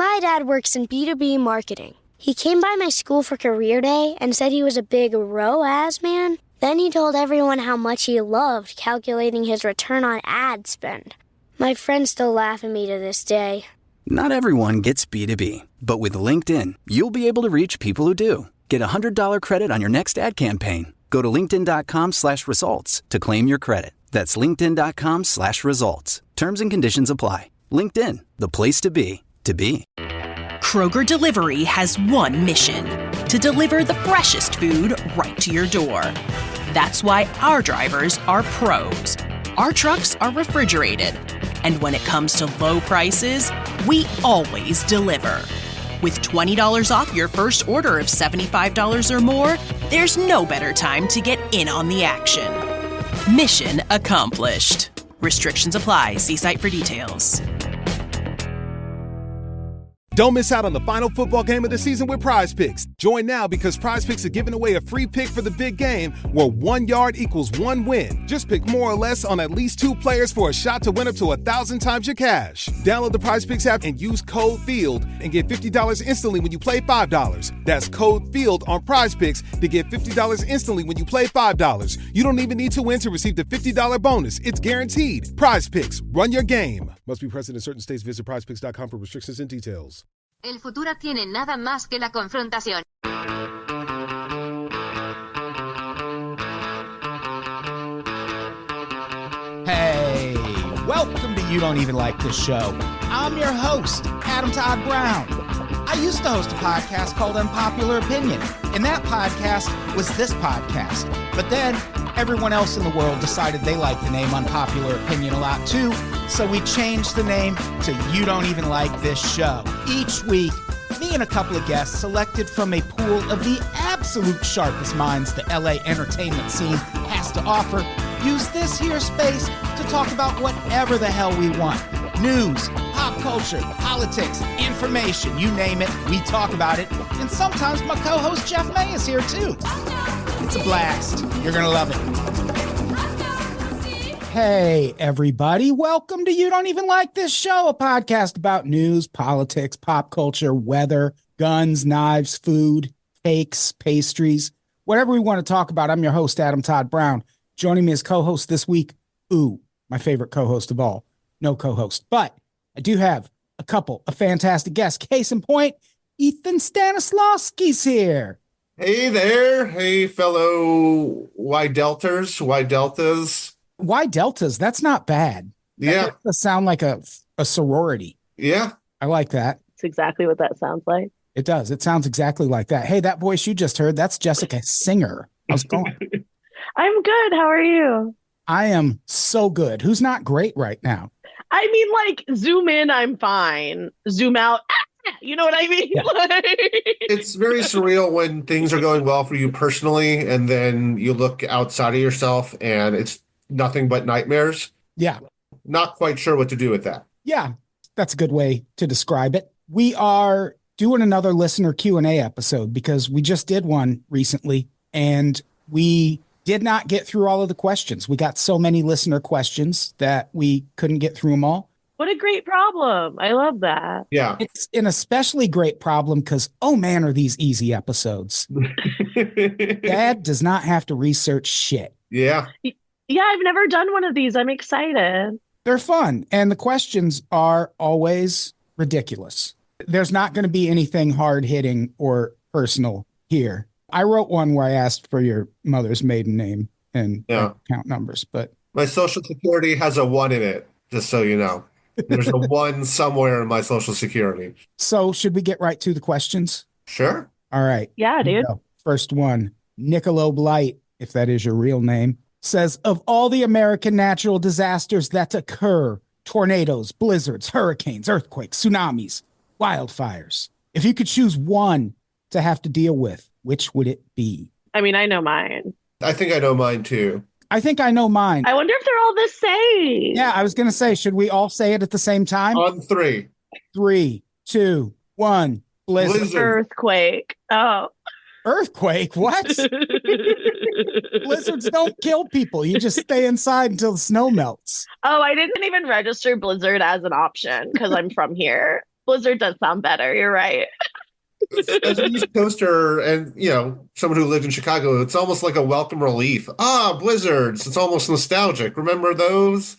My dad works in B2B marketing. He came by my school for career day and said he was a big ROAS man. Then he told everyone how much he loved calculating his return on ad spend. My friends still laugh at me to this day. Not everyone gets B2B, but with LinkedIn, you'll be able to reach people who do. Get a $100 credit on your next ad campaign. Go to linkedin.com/results to claim your credit. That's linkedin.com/results. Terms and conditions apply. LinkedIn, the place to be, to be. Kroger Delivery has one mission: to deliver the freshest food right to your door. That's why our drivers are pros. Our trucks are refrigerated. And when it comes to low prices, we always deliver. With $20 off your first order of $75 or more, there's no better time to get in on the action. Mission accomplished. Restrictions apply. See site for details. Don't miss out on the final football game of the season with Prize Picks. Join now because Prize Picks are giving away a free pick for the big game where 1 yard equals 1 win. Just pick more or less on at least 2 players for a shot to win up to 1,000 times your cash. Download the Prize Picks app and use code FIELD and get $50 instantly when you play $5. That's code FIELD on Prize Picks to get $50 instantly when you play $5. You don't even need to win to receive the $50 bonus. It's guaranteed. Prize Picks. Run your game. Must be present in certain states. Visit prizepicks.com for restrictions and details. El futuro tiene nada más que la confrontación. Hey, welcome to You Don't Even Like This Show. I'm your host, Adam Todd Brown. I used to host a podcast called Unpopular Opinion, and that podcast was this podcast. But then everyone else in the world decided they liked the name Unpopular Opinion a lot too, so we changed the name to You Don't Even Like This Show. Each week, me and a couple of guests selected from a pool of the absolute sharpest minds the LA entertainment scene has to offer use this here space to talk about whatever the hell we want. News, pop culture, politics, information, you name it, we talk about it. And sometimes my co-host Jeff May is here too. It's a blast. You're gonna love it. Hey, everybody. Welcome to You Don't Even Like This Show, a podcast about news, politics, pop culture, weather, guns, knives, food, cakes, pastries, whatever we want to talk about. I'm your host, Adam Todd Brown. Joining me as co-host this week, my favorite co-host of all. No co-host, but I do have a couple of fantastic guests. Case in point, Ethan Stanislawski's here. Hey there. Hey, fellow Y Deltas. Y Deltas, that's not bad. Yeah. That does sound like a sorority. Yeah. I like that. It's exactly what that sounds like. It does. It sounds exactly like that. Hey, that voice you just heard, that's Jessica Singer. How's it going? I'm good. How are you? I am so good. Who's not great right now? I mean, like, zoom in, I'm fine. Zoom out, you know what I mean? Yeah. It's very surreal when things are going well for you personally, and then you look outside of yourself and it's nothing but nightmares. Yeah. Not quite sure what to do with that. Yeah, that's a good way to describe it. We are doing another listener Q&A episode because we just did one recently, and we did not get through all of the questions. We got so many listener questions that we couldn't get through them all. What a great problem. I love that. Yeah. It's an especially great problem because, oh man, are these easy episodes. Dad does not have to research shit. Yeah. Yeah, I've never done one of these. I'm excited. They're fun. And the questions are always ridiculous. There's not going to be anything hard hitting or personal here. I wrote one where I asked for your mother's maiden name and account numbers, but my social security has a 1 in it, just so you know. There's a 1 somewhere in my social security. So should we get right to the questions? Sure. All right. Yeah, dude. First one, Niccolo Blight, if that is your real name, says, of all the American natural disasters that occur, tornadoes, blizzards, hurricanes, earthquakes, tsunamis, wildfires, if you could choose one to have to deal with, which would it be? I mean, I know mine. I think I know mine too. I think I know mine. I wonder if they're all the same. Yeah, I was going to say, should we all say it at the same time? On 3. 3, 2, 1. Blizzard. Earthquake. Oh. Earthquake? What? Blizzards don't kill people. You just stay inside until the snow melts. Oh, I didn't even register blizzard as an option because I'm from here. Blizzard does sound better. You're right. As an East Coaster and, someone who lived in Chicago, it's almost like a welcome relief. Ah, blizzards. It's almost nostalgic. Remember those?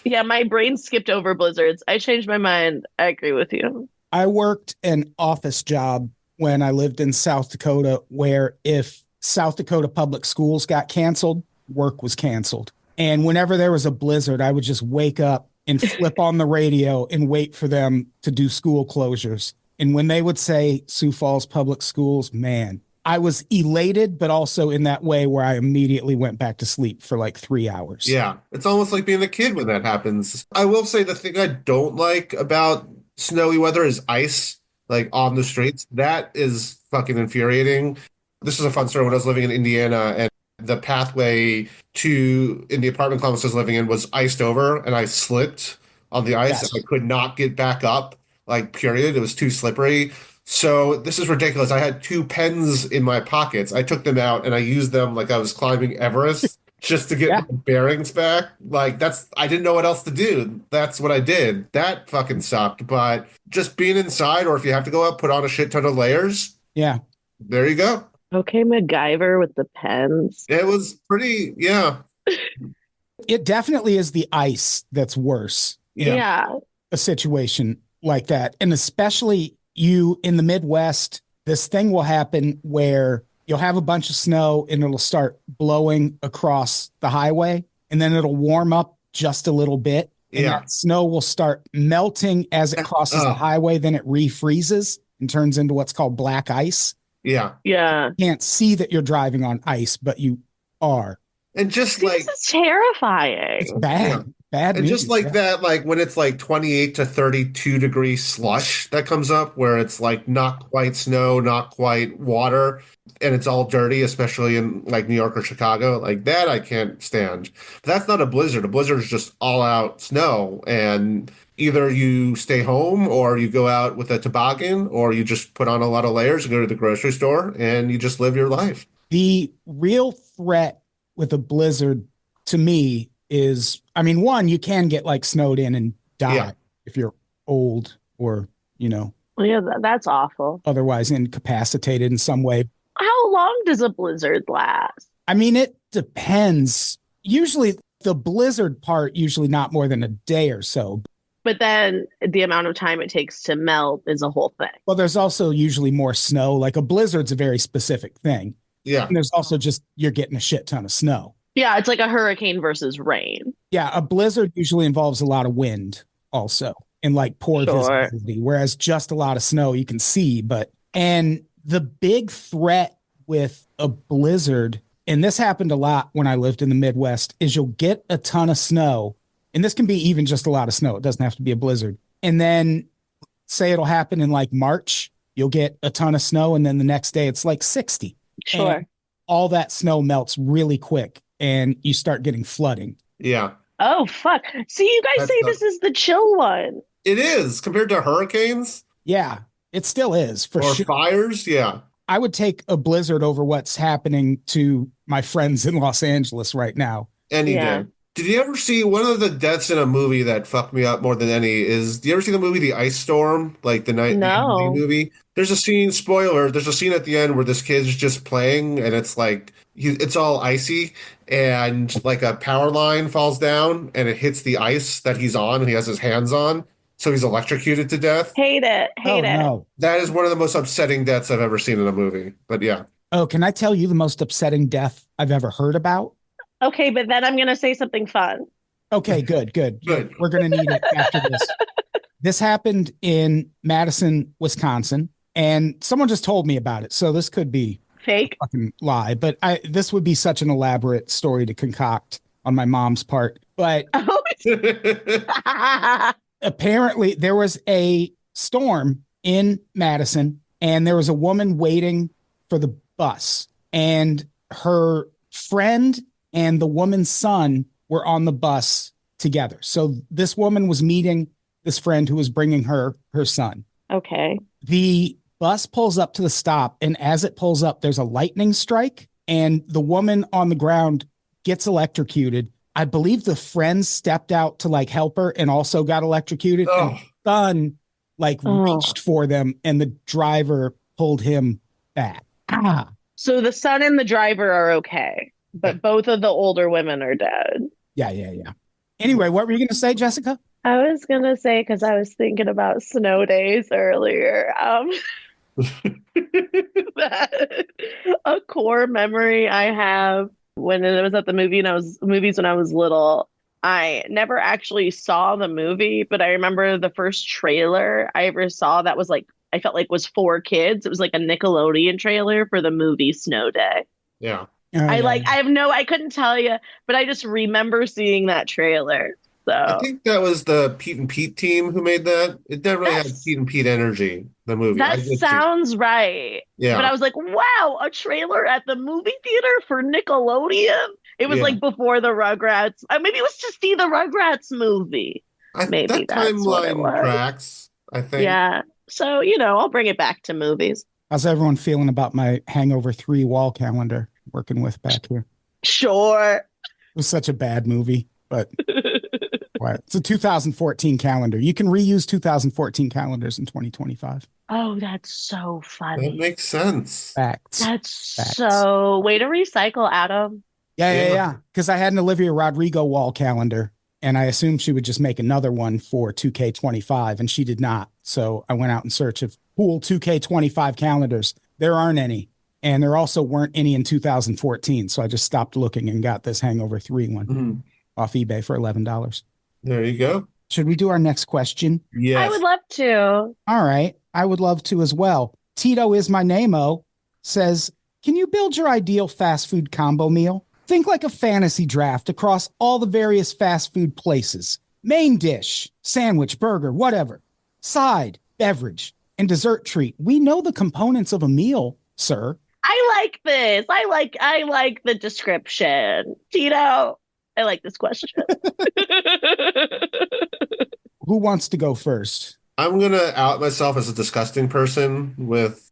Yeah, my brain skipped over blizzards. I changed my mind. I agree with you. I worked an office job when I lived in South Dakota where if South Dakota public schools got canceled, work was canceled. And whenever there was a blizzard, I would just wake up and flip on the radio and wait for them to do school closures. And when they would say Sioux Falls Public Schools, man, I was elated, but also in that way where I immediately went back to sleep for like 3 hours. Yeah, it's almost like being a kid when that happens. I will say the thing I don't like about snowy weather is ice, like on the streets. That is fucking infuriating. This is a fun story. When I was living in Indiana and the pathway in the apartment complex I was living in was iced over and I slipped on the ice. Yes. And I could not get back up, like, period. It was too slippery. So this is ridiculous. I had 2 pens in my pockets. I took them out and I used them like I was climbing Everest just to get my bearings back. Like, I didn't know what else to do. That's what I did. That fucking sucked. But just being inside, or if you have to go out, put on a shit ton of layers. Yeah. There you go. Okay, MacGyver with the pens. It was pretty, yeah. It definitely is the ice that's worse. Yeah. A situation like that. And especially you in the Midwest, this thing will happen where you'll have a bunch of snow and it'll start blowing across the highway and then it'll warm up just a little bit. And that snow will start melting as it crosses the highway. Then it refreezes and turns into what's called black ice. Yeah. Yeah. You can't see that you're driving on ice, but you are. And just This is terrifying. It's bad. Yeah. Bad And news, just like that, like when it's like 28 to 32 degree slush that comes up where it's like not quite snow, not quite water, and it's all dirty, especially in like New York or Chicago, like that I can't stand. But that's not a blizzard. A blizzard is just all out snow. And either you stay home or you go out with a toboggan or you just put on a lot of layers and go to the grocery store and you just live your life. The real threat with a blizzard to me is, I mean, one, you can get like snowed in and die if you're old or, Yeah, that's awful. otherwise incapacitated in some way. How long does a blizzard last? I mean, it depends. Usually the blizzard part, usually not more than a day or so. But then the amount of time it takes to melt is a whole thing. Well, there's also usually more snow. Like a blizzard's a very specific thing. Yeah. And there's also just, you're getting a shit ton of snow. Yeah, it's like a hurricane versus rain. Yeah, a blizzard usually involves a lot of wind also and like poor visibility, whereas just a lot of snow you can see. And the big threat with a blizzard, and this happened a lot when I lived in the Midwest, is you'll get a ton of snow, and this can be even just a lot of snow. It doesn't have to be a blizzard. And then say it'll happen in like March, you'll get a ton of snow, and then the next day it's like 60. Sure. And all that snow melts really quick. And you start getting flooding. Yeah. Oh, fuck. See, you guys say this is the chill one. It is compared to hurricanes. Yeah, it still is for or sure. Fires. Yeah. I would take a blizzard over what's happening to my friends in Los Angeles right now. Any day. Did you ever see one of the deaths in a movie that fucked me up more than any is, do you ever see the movie The Ice Storm? Like the night movie? There's a scene, spoiler, there's a scene at the end where this kid's just playing and it's like, it's all icy and like a power line falls down and it hits the ice that he's on and he has his hands on. So he's electrocuted to death. Hate it. No. That is one of the most upsetting deaths I've ever seen in a movie. But yeah. Oh, can I tell you the most upsetting death I've ever heard about? Okay, but then I'm going to say something fun. Okay, good. We're going to need it after this. This happened in Madison, Wisconsin, and someone just told me about it. So this could be fake, fucking lie, but this would be such an elaborate story to concoct on my mom's part. But apparently there was a storm in Madison and there was a woman waiting for the bus and her friend and the woman's son were on the bus together. So this woman was meeting this friend who was bringing her son. Okay. The bus pulls up to the stop, and as it pulls up, there's a lightning strike, and the woman on the ground gets electrocuted. I believe the friend stepped out to like help her and also got electrocuted. And the son like reached for them and the driver pulled him back. Ah. So the son and the driver are okay, but both of the older women are dead. Yeah. Anyway, what were you going to say, Jessica? I was going to say, because I was thinking about snow days earlier, that a core memory I have when I was at the movies when I was little. I never actually saw the movie, but I remember the first trailer I ever saw that was like, I felt like was for kids. It was like a Nickelodeon trailer for the movie Snow Day. Yeah. I couldn't tell you, but I just remember seeing that trailer. So I think that was the Pete and Pete team who made that. It definitely had Pete and Pete energy, the movie. That sounds right. Yeah. But I was like, wow, a trailer at the movie theater for Nickelodeon? It was like before the Rugrats. Maybe it was to see the Rugrats movie. Maybe that that's what it timeline was. tracks, I think. Yeah. So, I'll bring it back to movies. How's everyone feeling about my Hangover 3 wall calendar working with back here? Sure. It was such a bad movie, but what? It's a 2014 calendar. You can reuse 2014 calendars in 2025. Oh, that's so funny. That makes sense. Facts. So way to recycle, Adam. Yeah. Because I had an Olivia Rodrigo wall calendar, and I assumed she would just make another one for 2K25, and she did not. So I went out in search of cool 2K25 calendars. There aren't any, and there also weren't any in 2014. So I just stopped looking and got this Hangover 3 one off eBay for $11. There you go. Should we do our next question? Yes. I would love to. All right. I would love to as well. Tito is my name-o says, can you build your ideal fast food combo meal? Think like a fantasy draft across all the various fast food places. Main dish, sandwich, burger, whatever. Side, beverage, and dessert treat. We know the components of a meal, sir. I like this. I like the description. Tito, I like this question. Who wants to go first? I'm going to out myself as a disgusting person with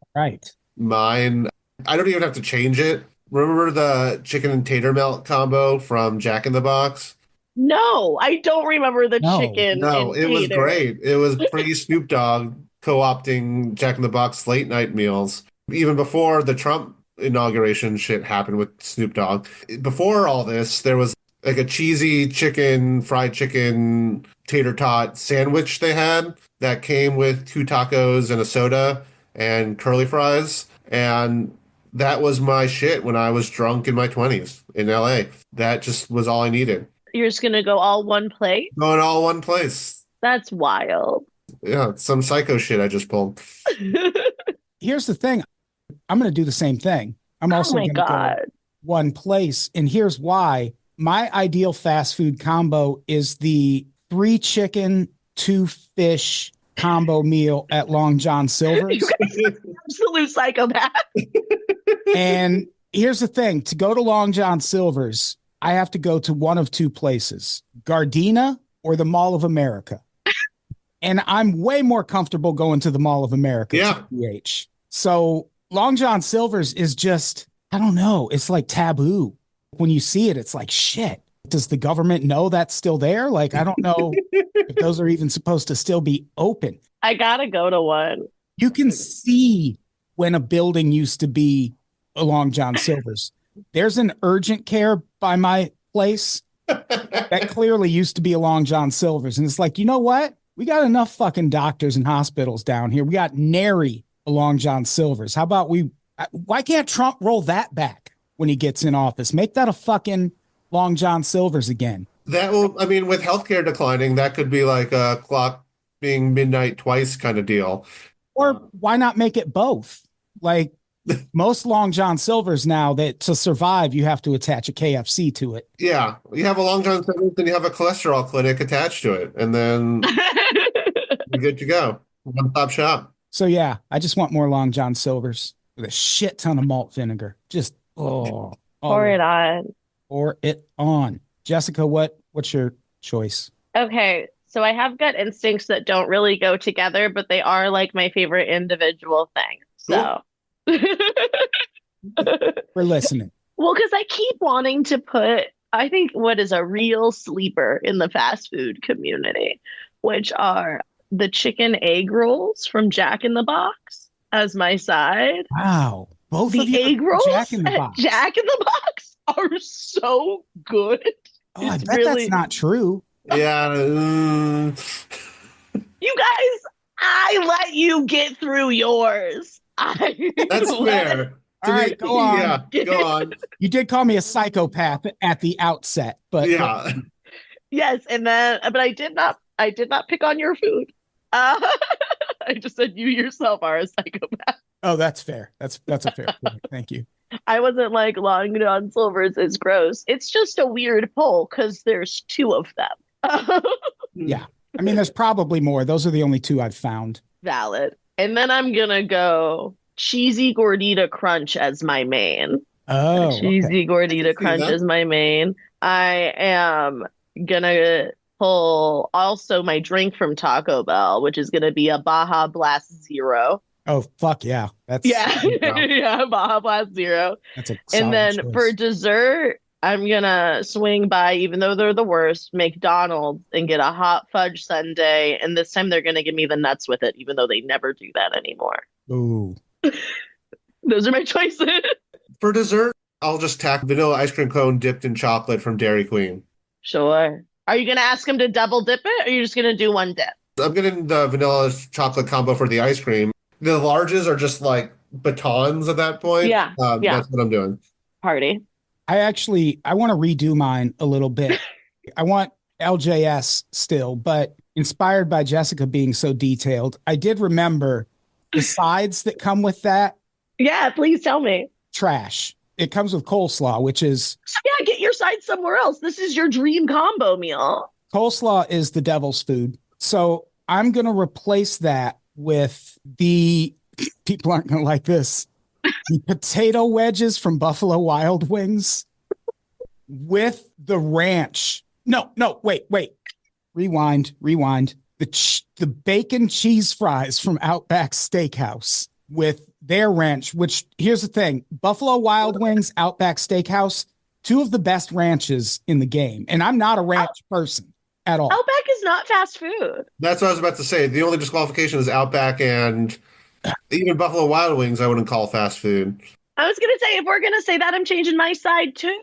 mine. I don't even have to change it. Remember the chicken and tater melt combo from Jack in the Box? No, I don't remember the chicken. No, it was great. It was pre-Snoop Dogg co-opting Jack in the Box late night meals. Even before the Trump inauguration shit happened with Snoop Dogg. Before all this, there was like a cheesy fried chicken tater tot sandwich they had that came with 2 tacos and a soda and curly fries. And that was my shit when I was drunk in my 20s in LA. That just was all I needed. You're just going to go all one place? Going all one place. That's wild. Yeah, it's some psycho shit I just pulled. Here's the thing. I'm going to do the same thing. I'm also going to go one place. And here's why. My ideal fast food combo is the 3 chicken, 2 fish combo meal at Long John Silver's. Absolute psychopath. And here's the thing. To go to Long John Silver's, I have to go to one of 2 places, Gardena or the Mall of America. And I'm way more comfortable going to the Mall of America. Yeah. TBH. So Long John Silver's is just, I don't know. It's like taboo. When you see it, it's like, shit. Does the government know that's still there? Like, I don't know if those are even supposed to still be open. I gotta go to one. You can see when a building used to be a Long John Silver's. There's an urgent care by my place that clearly used to be a Long John Silver's. And it's like, you know what? We got enough fucking doctors and hospitals down here. We got nary a Long John Silver's. How about why can't Trump roll that back when he gets in office? Make that a fucking Long John Silver's again. That will, I mean, with healthcare declining, that could be like a clock being midnight twice kind of deal. Or why not make it both? Like most Long John Silver's now, that to survive, you have to attach a KFC to it. Yeah. You have a Long John Silver's, then you have a cholesterol clinic attached to it. And then you're good to go. One-stop shop. So yeah, I just want more Long John Silver's with a shit ton of malt vinegar. Just, pour it on. Pour it on. Jessica, what's your choice? Okay, so I have gut instincts that don't really go together, but they are like my favorite individual thing. So we're listening. Well, because I keep wanting to put, I think, what is a real sleeper in the fast food community, which are the chicken egg rolls from Jack in the Box as my side. Wow. Both of The you egg are rolls Jack in the at Box. Jack in the Box are so good. Oh, I It's bet that's not true. Yeah. You guys, I let you get through yours. That's fair. All right, go on. Yeah, go on. You did call me a psychopath at the outset, but Yeah. Yes, and then but I did not pick on your food. I just said you yourself are a psychopath. oh, that's fair. That's a fair point. Thank you. I wasn't like Long John Silver's is gross. It's just a weird poll because there's two of them. Yeah. I mean, there's probably more. Those are the only two I've found. Valid. And then I'm gonna go cheesy gordita crunch as my main. Oh, Cheesy gordita see crunch that. as my main. I am gonna pull also my drink from Taco Bell, which is gonna be a Baja Blast Zero. Oh, fuck yeah. That's Yeah, Baja Blast Zero. That's a And then solid for choice. dessert, I'm gonna swing by, even though they're the worst, McDonald's and get a hot fudge sundae. And this time they're gonna give me the nuts with it, even though they never do that anymore. Ooh. Those are my choices. For dessert, I'll just tack vanilla ice cream cone dipped in chocolate from Dairy Queen. Sure. Are you gonna ask them to double dip it, or are you just gonna do one dip? I'm getting the vanilla chocolate combo for the ice cream. The larges are just like batons at that point. Yeah, yeah. That's what I'm doing. Party. I want to redo mine a little bit. I want LJS still, but inspired by Jessica being so detailed, I did remember the sides that come with that. Yeah, please tell me. Trash. It comes with coleslaw, which is So yeah, get your side somewhere else. This is your dream combo meal. coleslaw is the devil's food. So I'm going to replace that with the people aren't going to like this. The potato wedges from Buffalo Wild Wings with the ranch. No, wait. Rewind. The bacon cheese fries from Outback Steakhouse with their ranch, which here's the thing, Buffalo Wild Wings, Outback Steakhouse, two of the best ranches in the game. And I'm not a ranch person at all. Outback is not fast food. That's what I was about to say. The only disqualification is Outback, and even Buffalo Wild Wings I wouldn't call fast food. I was gonna say, if we're gonna say that, I'm changing my side too.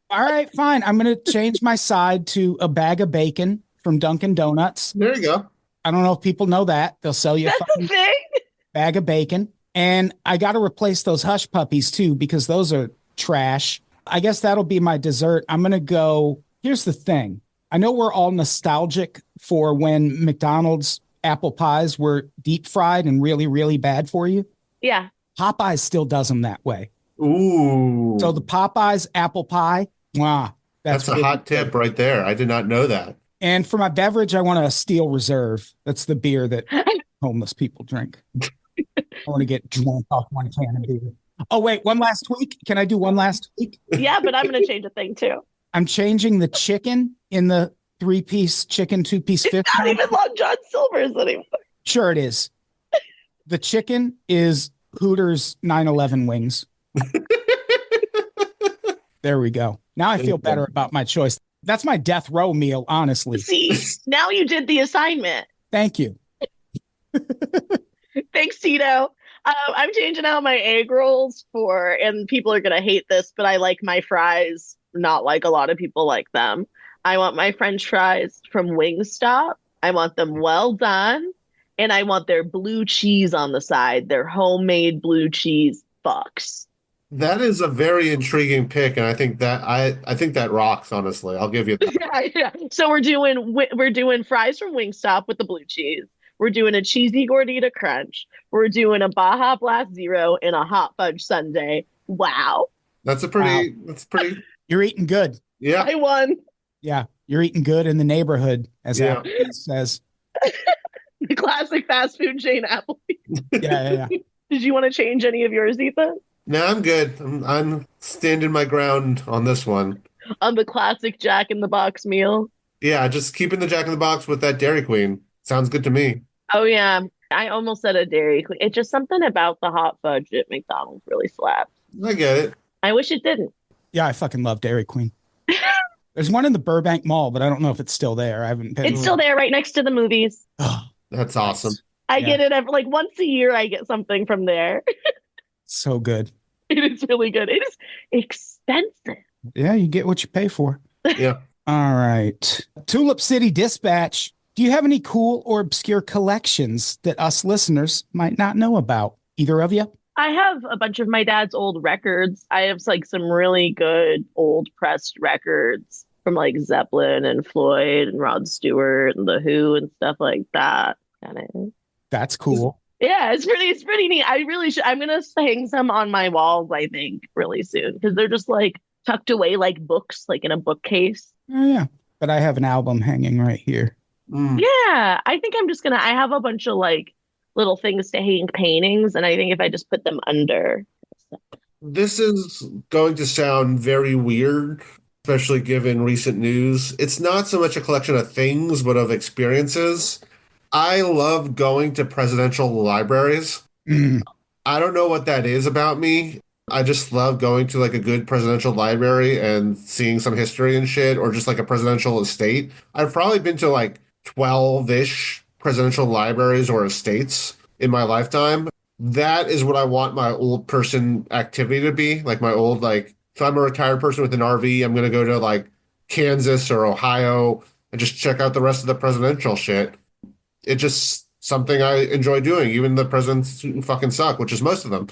All right, fine. I'm going to change my side to a bag of bacon from Dunkin' Donuts. There you go. I don't know if people know that. They'll sell you a That's the fucking thing. bag of bacon. And I got to replace those hush puppies too, because those are trash. I guess that'll be my dessert. I'm going to go. Here's the thing. I know we're all nostalgic for when McDonald's apple pies were deep fried and really, really bad for you. Yeah. Popeyes still does them that way. Ooh. So the Popeyes apple pie, wow. That's a really hot good. tip right there. I did not know that. And for my beverage, I want a Steel Reserve. That's the beer that homeless people drink. I want to get drunk off one can of beer. Oh, wait, one last tweak? Can I do one last tweak? Yeah, but I'm gonna change a thing too. I'm changing the chicken in the 3-piece chicken, 2-piece fish. Not even Long John Silver's anymore. Sure it is. The chicken is Hooters 9/11 wings. There we go. Now I feel better about my choice. That's my death row meal, honestly. See, now you did the assignment. Thank you. Thanks, Tito. I'm changing out my egg rolls for, and people are gonna hate this, but I like my fries not like a lot of people like them. I want my French fries from Wingstop. I want them well done, and I want their blue cheese on the side. Their homemade blue cheese bucks. That is a very intriguing pick, and I think that rocks. Honestly, I'll give you that. Yeah. So we're doing fries from Wingstop with the blue cheese. We're doing a cheesy gordita crunch. We're doing a Baja Blast Zero and a hot fudge sundae. Wow. That's pretty. You're eating good. Yeah. I won. Yeah, you're eating good in the neighborhood, as Yeah. Applebee's says. The classic fast food chain Applebee's. Yeah. Did you want to change any of yours, Ethan? No, I'm good. I'm standing my ground on this one. On the classic Jack in the Box meal? Yeah, just keeping the Jack in the Box with that Dairy Queen. Sounds good to me. Oh, yeah. I almost said a Dairy Queen. It's just something about the hot fudge at McDonald's really slaps. I get it. I wish it didn't. Yeah, I fucking love Dairy Queen. There's one in the Burbank Mall, but I don't know if it's still there. I haven't been. It's still there right next to the movies. Oh, That's awesome. I get it like once a year. I get something from there. So good. It is really good. It is expensive. Yeah, you get what you pay for. Yeah. All right. Tulip City Dispatch. Do you have any cool or obscure collections that us listeners might not know about? Either of you? I have a bunch of my dad's old records. I have like some really good old pressed records from like Zeppelin and Floyd and Rod Stewart and The Who and stuff like that. That's cool. Yeah, it's pretty neat. I really should. I'm gonna hang some on my walls, I think, really soon because they're just like tucked away like books, like in a bookcase. Oh, yeah. But I have an album hanging right here. Yeah, I think I'm just gonna. I have a bunch of like little things to hang paintings, and I think if I just put them under. This is going to sound very weird, especially given recent news. It's not so much a collection of things, but of experiences. I love going to presidential libraries. I don't know what that is about me. I just love going to like a good presidential library and seeing some history and shit, or just like a presidential estate. I've probably been to like 12-ish presidential libraries or estates in my lifetime. That is what I want my old person activity to be. Like my old, like, if I'm a retired person with an RV, I'm going to go to like Kansas or Ohio and just check out the rest of the presidential shit. It's just something I enjoy doing, even the presidents who fucking suck, which is most of them.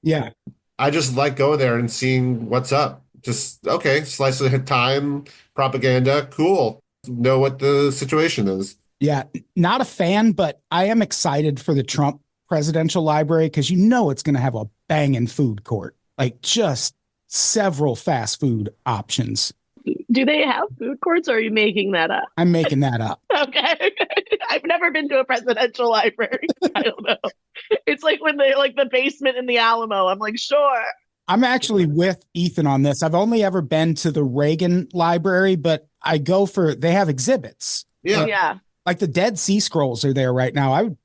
Yeah. I just like going there and seeing what's up. Just, okay, slice of time, propaganda, cool. Know what the situation is. Yeah. Not a fan, but I am excited for the Trump presidential library because you know it's going to have a banging food court, like just several fast food options. Do they have food courts or are you making that up? I'm making that up. Okay. I've never been to a presidential library. I don't know. It's like when they like the basement in the Alamo. I'm like, sure. I'm actually with Ethan on this. I've only ever been to the Reagan library, but I go for, they have exhibits. Yeah. Yeah. Like the Dead Sea Scrolls are there right now. I would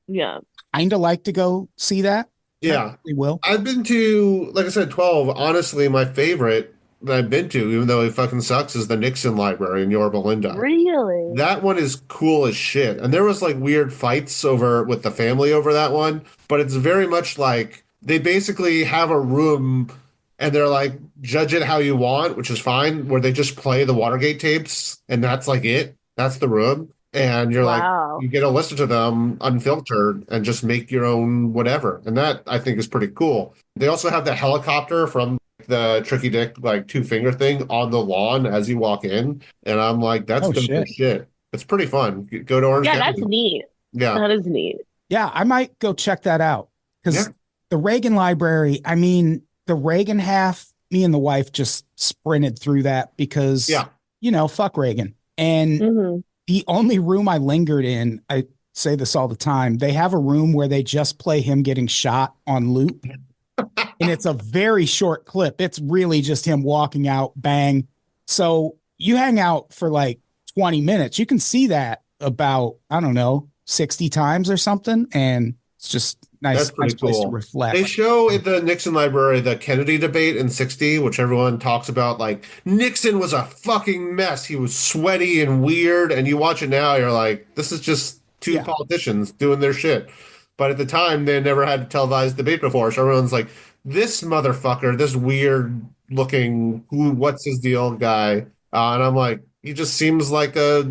kind of like to go see that. Yeah. I will. I've been to, like I said, 12. Honestly, my favorite that I've been to, even though it fucking sucks, is the Nixon Library in Yorba Linda. Really? That one is cool as shit. And there was like weird fights over with the family over that one, but it's very much like they basically have a room and they're like, judge it how you want, which is fine, where they just play the Watergate tapes and that's like it. That's the room. And you're like, you get to listen to them unfiltered and just make your own whatever. And that I think is pretty cool. They also have the helicopter from the Tricky Dick, like 2-finger thing on the lawn as you walk in. And I'm like, that's dope as shit. It's pretty fun. Go to Orange County. Yeah, that's neat. Yeah. That is neat. Yeah, I might go check that out. Because the Reagan library, I mean, the Reagan half, me and the wife just sprinted through that because, you know, fuck Reagan. And the only room I lingered in, I say this all the time, they have a room where they just play him getting shot on loop. And it's a very short clip. It's really just him walking out, bang. So you hang out for like 20 minutes. You can see that about, I don't know, 60 times or something. And it's just nice place to reflect. They show at the Nixon Library the Kennedy debate in 60, which everyone talks about, like, Nixon was a fucking mess. He was sweaty and weird. And you watch it now, you're like, this is just two politicians doing their shit. But at the time, they never had a televised debate before. So everyone's like, this motherfucker, this weird looking, what's his deal guy. And I'm like, he just seems like a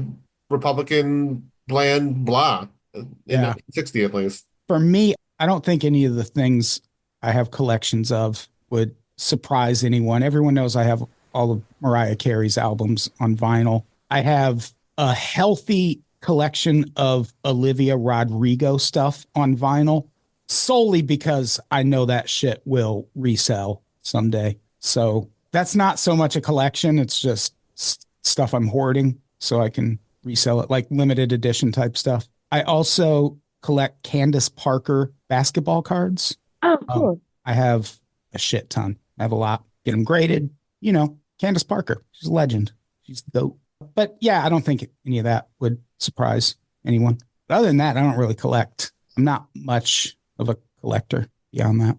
Republican bland blah in 1960 at least. For me, I don't think any of the things I have collections of would surprise anyone. Everyone knows I have all of Mariah Carey's albums on vinyl. I have a healthy collection of Olivia Rodrigo stuff on vinyl solely because I know that shit will resell someday. So that's not so much a collection. It's just stuff I'm hoarding so I can resell it, like limited edition type stuff. I also collect Candace Parker basketball cards. Oh, cool. I have a shit ton. I have a lot. Get them graded. You know, Candace Parker. She's a legend. She's dope. But yeah, I don't think any of that would surprise anyone. But other than that, I don't really collect. I'm not much of a collector beyond that.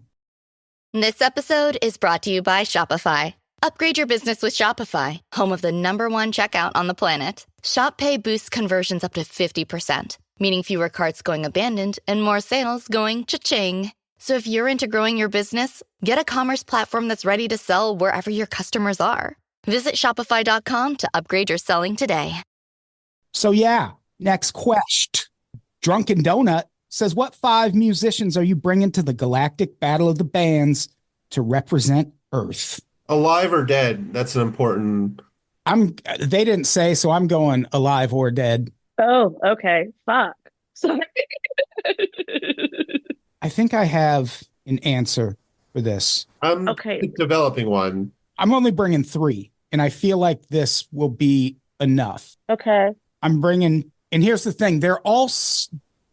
This episode is brought to you by Shopify. Upgrade your business with Shopify, home of the #1 checkout on the planet. Shop Pay boosts conversions up to 50%. meaning fewer carts going abandoned and more sales going cha-ching. So if you're into growing your business, get a commerce platform that's ready to sell wherever your customers are. Visit Shopify.com to upgrade your selling today. So yeah, next quest. Drunken Donut says, what 5 musicians are you bringing to the Galactic Battle of the Bands to represent Earth? Alive or dead? That's an important. They didn't say, so I'm going alive or dead. Oh, okay. Fuck. Sorry. I think I have an answer for this. I'm developing one. I'm only bringing 3, and I feel like this will be enough. Okay. I'm bringing, and here's the thing: they're all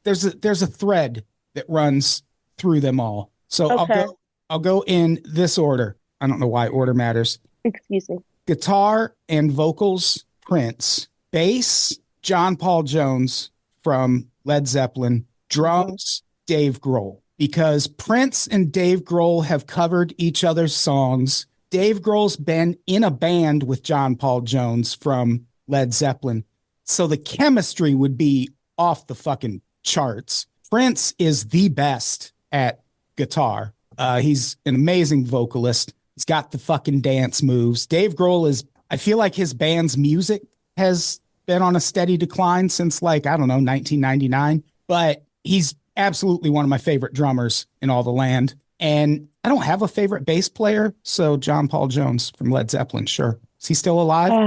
there's a thread that runs through them all. So okay. I'll go in this order. I don't know why order matters. Excuse me. Guitar and vocals, Prince. Bass, John Paul Jones from Led Zeppelin. Drums, Dave Grohl. Because Prince and Dave Grohl have covered each other's songs. Dave Grohl's been in a band with John Paul Jones from Led Zeppelin. So the chemistry would be off the fucking charts. Prince is the best at guitar. He's an amazing vocalist. He's got the fucking dance moves. Dave Grohl is, I feel like his band's music has been on a steady decline since 1999, but he's absolutely one of my favorite drummers in all the land. And I don't have a favorite bass player, so John Paul Jones from Led Zeppelin, sure. Is he still alive? I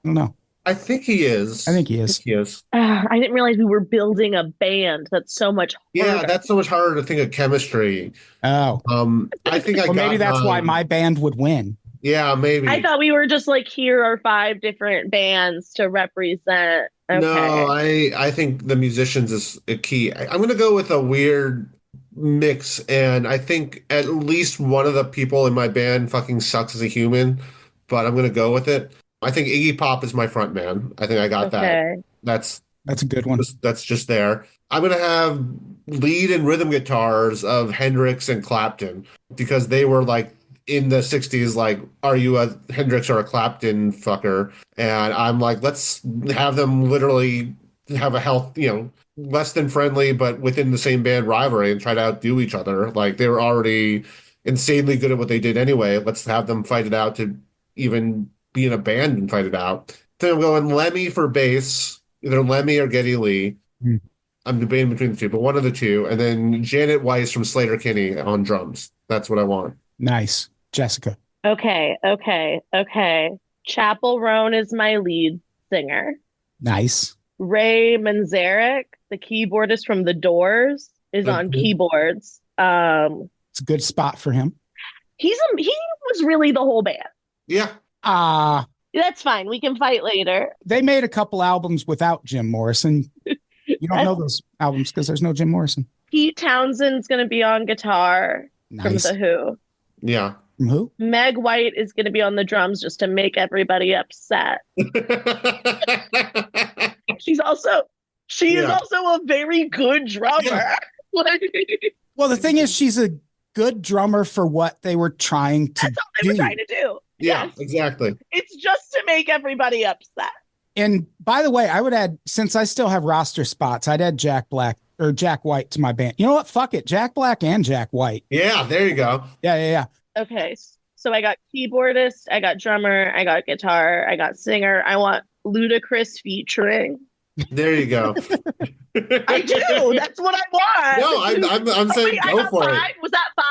don't know. I think he is. I think he is. I didn't realize we were building a band. That's so much harder. Yeah, that's so much harder to think of chemistry. Oh. I think maybe that's why my band would win. Yeah, maybe. I thought we were just here are 5 different bands to represent. Okay. No, I think the musicians is a key. I'm going to go with a weird mix, and I think at least one of the people in my band fucking sucks as a human, but I'm going to go with it. I think Iggy Pop is my front man. I think I got that. That's a good one. That's just there. I'm going to have lead and rhythm guitars of Hendrix and Clapton because they were in the 60s, are you a Hendrix or a Clapton fucker? And I'm let's have them literally have a less than friendly, but within the same band rivalry and try to outdo each other. They were already insanely good at what they did anyway. Let's have them fight it out to even be in a band and fight it out. Then I'm going Lemmy for bass, either Lemmy or Geddy Lee. I'm debating between the two, but one of the two. And then Janet Weiss from Slater-Kinney on drums. That's what I want. Nice. Jessica. Okay. Chapel Roan is my lead singer. Nice. Ray Manzarek, the keyboardist from The Doors, is on keyboards. It's a good spot for him. He was really the whole band. Yeah. That's fine. We can fight later. They made a couple albums without Jim Morrison. You don't know those albums because there's no Jim Morrison. Pete Townsend's going to be on guitar from The Who. Yeah. From who? Meg White is going to be on the drums just to make everybody upset. She's also a very good drummer. Yeah. Well, the thing is, she's a good drummer for what they were trying to do. That's all they were trying to do. Yeah, yes. Exactly. It's just to make everybody upset. And by the way, I would add, since I still have roster spots, I'd add Jack White to my band. You know what? Fuck it. Jack Black and Jack White. Yeah, there you go. Yeah. Okay. So I got keyboardist, I got drummer, I got guitar, I got singer. I want Ludacris featuring. There you go. I do. That's what I want. No, I'm saying go for 5. it. Was that 5?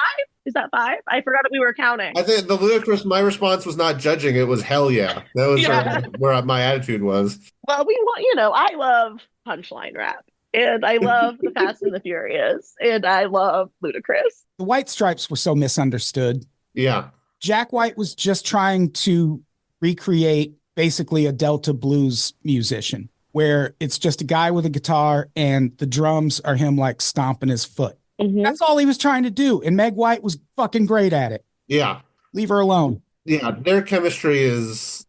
Is that 5? I forgot that we were counting. I think the Ludacris, my response was not judging. It was hell yeah. That was sort of where my attitude was. Well, I love punchline rap. And I love the Fast and the Furious. And I love Ludacris. The White Stripes were so misunderstood. Yeah. Jack White was just trying to recreate basically a Delta blues musician, where it's just a guy with a guitar and the drums are him stomping his foot. Mm-hmm. That's all he was trying to do. And Meg White was fucking great at it. Yeah. Leave her alone. Yeah. Their chemistry is,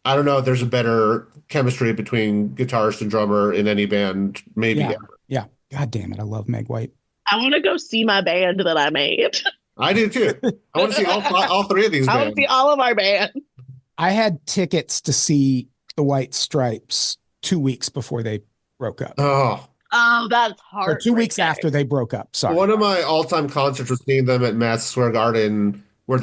I don't know if there's a better chemistry between guitarist and drummer in any band, maybe. Yeah. God damn it. I love Meg White. I want to go see my band that I made. I do too. I want to see all 3 of these bands. I want to see all of our bands. I had tickets to see the White Stripes 2 weeks before they broke up. Oh, Oh, that's Or hard. 2 weeks after they broke up. Sorry. One of my all-time concerts was seeing them at Madison Square Garden, where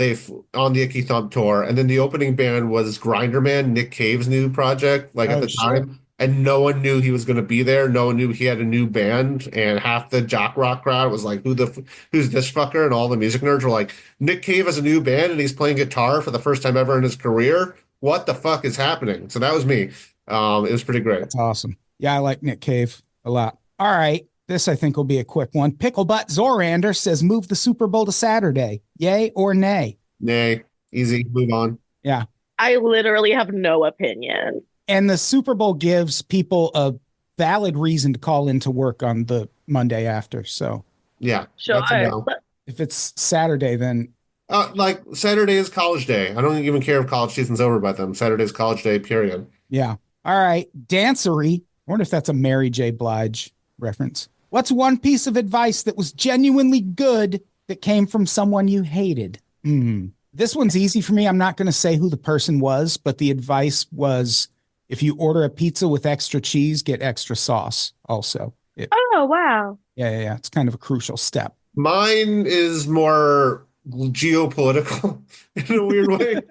on the Icky Thump tour, and then the opening band was Grinder Man, Nick Cave's new project, like at the time, and no one knew he was going to be there. No one knew he had a new band, and half the jock rock crowd was like, "Who's this fucker?" And all the music nerds were like, "Nick Cave has a new band, and he's playing guitar for the first time ever in his career. What the fuck is happening?" So that was me. It was pretty great. That's awesome. Yeah, I like Nick Cave a lot. All right. This, I think, will be a quick one. Picklebutt Zorander says, move the Super Bowl to Saturday. Yay or nay? Nay. Easy. Move on. Yeah. I literally have no opinion. And the Super Bowl gives people a valid reason to call into work on the Monday after. So, yeah. Sure. No. If it's Saturday, then. Like Saturday is college day. I don't even care if college season's over by then. Saturday is college day, period. Yeah. All right. Dancery. I wonder if that's a Mary J. Blige reference. What's one piece of advice that was genuinely good that came from someone you hated? This one's easy for me. I'm not going to say who the person was, but the advice was, if you order a pizza with extra cheese, get extra sauce also. Oh, wow. Yeah. It's kind of a crucial step. Mine is more geopolitical in a weird way.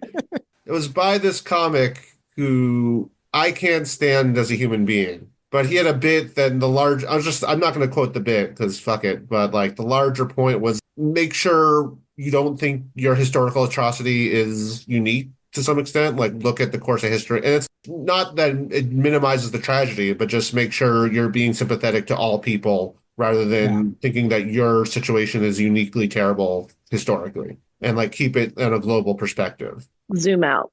It was by this comic who I can't stand as a human being. But he had a bit that I'm not going to quote the bit because fuck it. But like the larger point was make sure you don't think your historical atrocity is unique to some extent. Like look at the course of history. And it's not that it minimizes the tragedy, but just make sure you're being sympathetic to all people rather than thinking that your situation is uniquely terrible historically, and like keep it in a global perspective. Zoom out.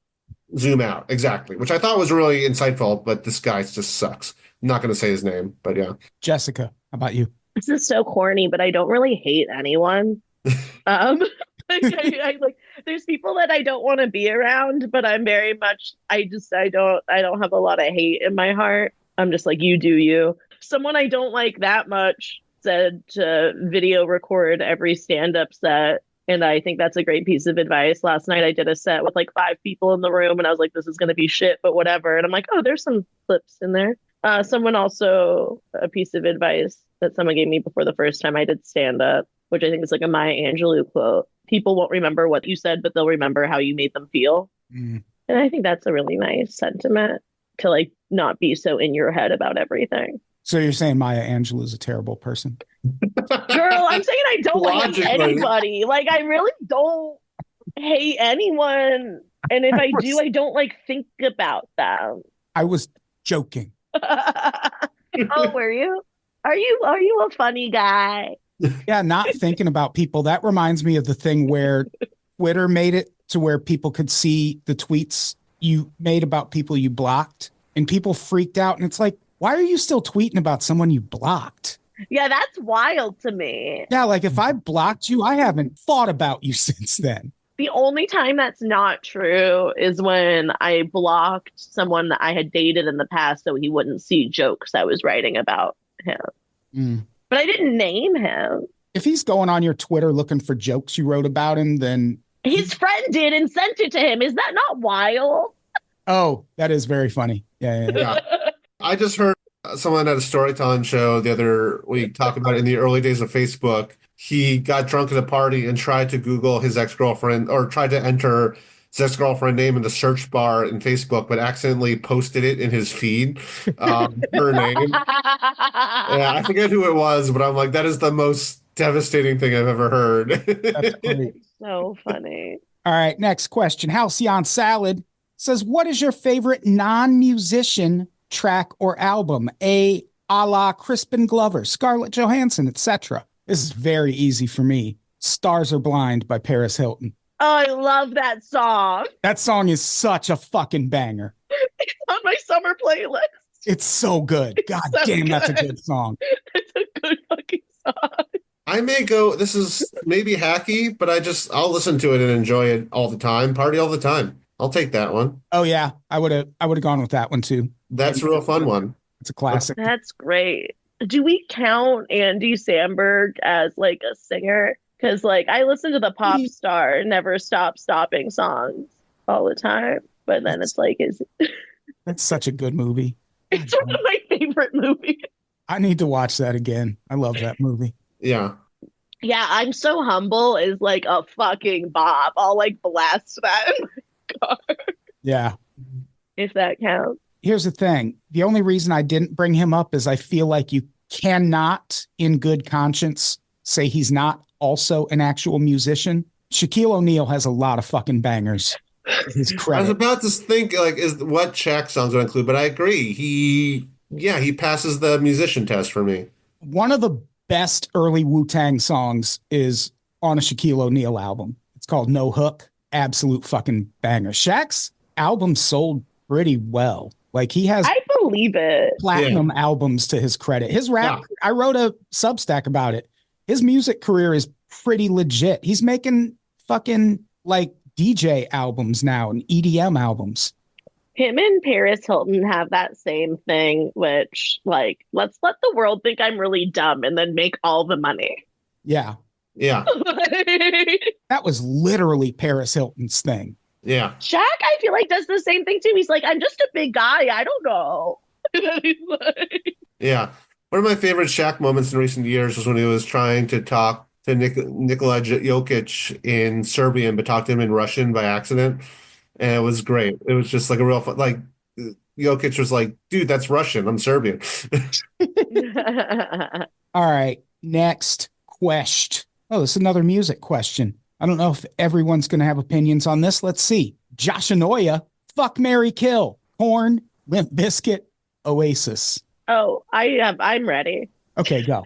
Exactly. Which I thought was really insightful, but this guy just sucks. I'm not going to say his name, but yeah. Jessica, how about you? This is so corny, but I don't really hate anyone. There's people that I don't want to be around, but I'm very much, I don't have a lot of hate in my heart. I'm just like, you do you. Someone I don't like that much said to video record every stand-up set. And I think that's a great piece of advice. Last night I did a set with like 5 people in the room and I was like, this is going to be shit, but whatever. And I'm like, oh, there's some clips in there. Someone also, a piece of advice that someone gave me before the first time I did stand up, which I think is like a Maya Angelou quote. People won't remember what you said, but they'll remember how you made them feel. And I think that's a really nice sentiment to like not be so in your head about everything. So you're saying Maya Angelou is a terrible person? Girl, I'm saying I don't hate anybody. Like, I really don't hate anyone. And if I do, I don't like think about them. I was joking. Oh, were you? Are you a funny guy? Yeah, not thinking about people. That reminds me of the thing where Twitter made it to where people could see the tweets you made about people you blocked, and people freaked out. And it's like, why are you still tweeting about someone you blocked? Yeah, that's wild to me. Yeah, like if I blocked you, I haven't thought about you since then. The only time that's not true is when I blocked someone that I had dated in the past so he wouldn't see jokes I was writing about him. But I didn't name him. If he's going on your Twitter looking for jokes you wrote about him, then... His friend did and sent it to him. Is that not wild? Oh, that is very funny. Yeah. I just heard someone at a storytelling show the other week talk about in the early days of Facebook. He got drunk at a party and tried to Google his ex-girlfriend, or tried to enter his ex-girlfriend name in the search bar in Facebook, but accidentally posted it in his feed, her name. Yeah, I forget who it was, but I'm like, that is the most devastating thing I've ever heard. That's great. So funny. All right, next question. Halcyon Salad says, what is your favorite non-musician track or album? A la Crispin Glover, Scarlett Johansson, etc. This is very easy for me. Stars Are Blind by Paris Hilton. Oh, I love that song. That song is such a fucking banger. It's on my summer playlist. It's so good. God so damn, good. that's a good song. It's a good fucking song. I may go, this is maybe hacky, but I'll listen to it and enjoy it all the time. Party all the time. I'll take that one. Oh yeah, I would have gone with that one too. That's a real fun one. It's a classic. That's great. Do we count Andy Samberg as like a singer? Because like I listen to the pop star Never Stop Stopping songs all the time, but then it's like, That's such a good movie. It's one of my favorite movies. I need to watch that again. I love that movie. Yeah. Yeah, I'm So Humble is like a fucking bop. I'll like blast that in my car Yeah. if that counts. Here's the thing. The only reason I didn't bring him up is I feel like you cannot, in good conscience, say he's not also an actual musician. Shaquille O'Neal has a lot of fucking bangers. His I was credit. about to think like is what Shaq songs would include, but I agree. He passes the musician test for me. One of the best early Wu-Tang songs is on a Shaquille O'Neal album. It's called No Hook. Absolute fucking banger. Shaq's album sold pretty well. Like he has I believe it. platinum albums to his credit. His rap, I wrote a Substack about it. His music career is pretty legit. He's making fucking like DJ albums now and EDM albums. Him and Paris Hilton have that same thing, which like, let's let the world think I'm really dumb and then make all the money. Yeah. Yeah. That was literally Paris Hilton's thing. Yeah. Shaq, I feel like does the same thing too. He's like, I'm just a big guy. I don't know. Yeah. One of my favorite Shaq moments in recent years was when he was trying to talk to Nikola Jokic in Serbian, but talked to him in Russian by accident. And it was great. It was just like a real fun, like Jokic was like, dude, that's Russian. I'm Serbian. All right. Next question. Oh, this is another music question. I don't know if everyone's going to have opinions on this. Let's see. Joshinoya, fuck, marry, kill. Korn, Limp Bizkit, Oasis. Oh, I'm ready. Okay, go.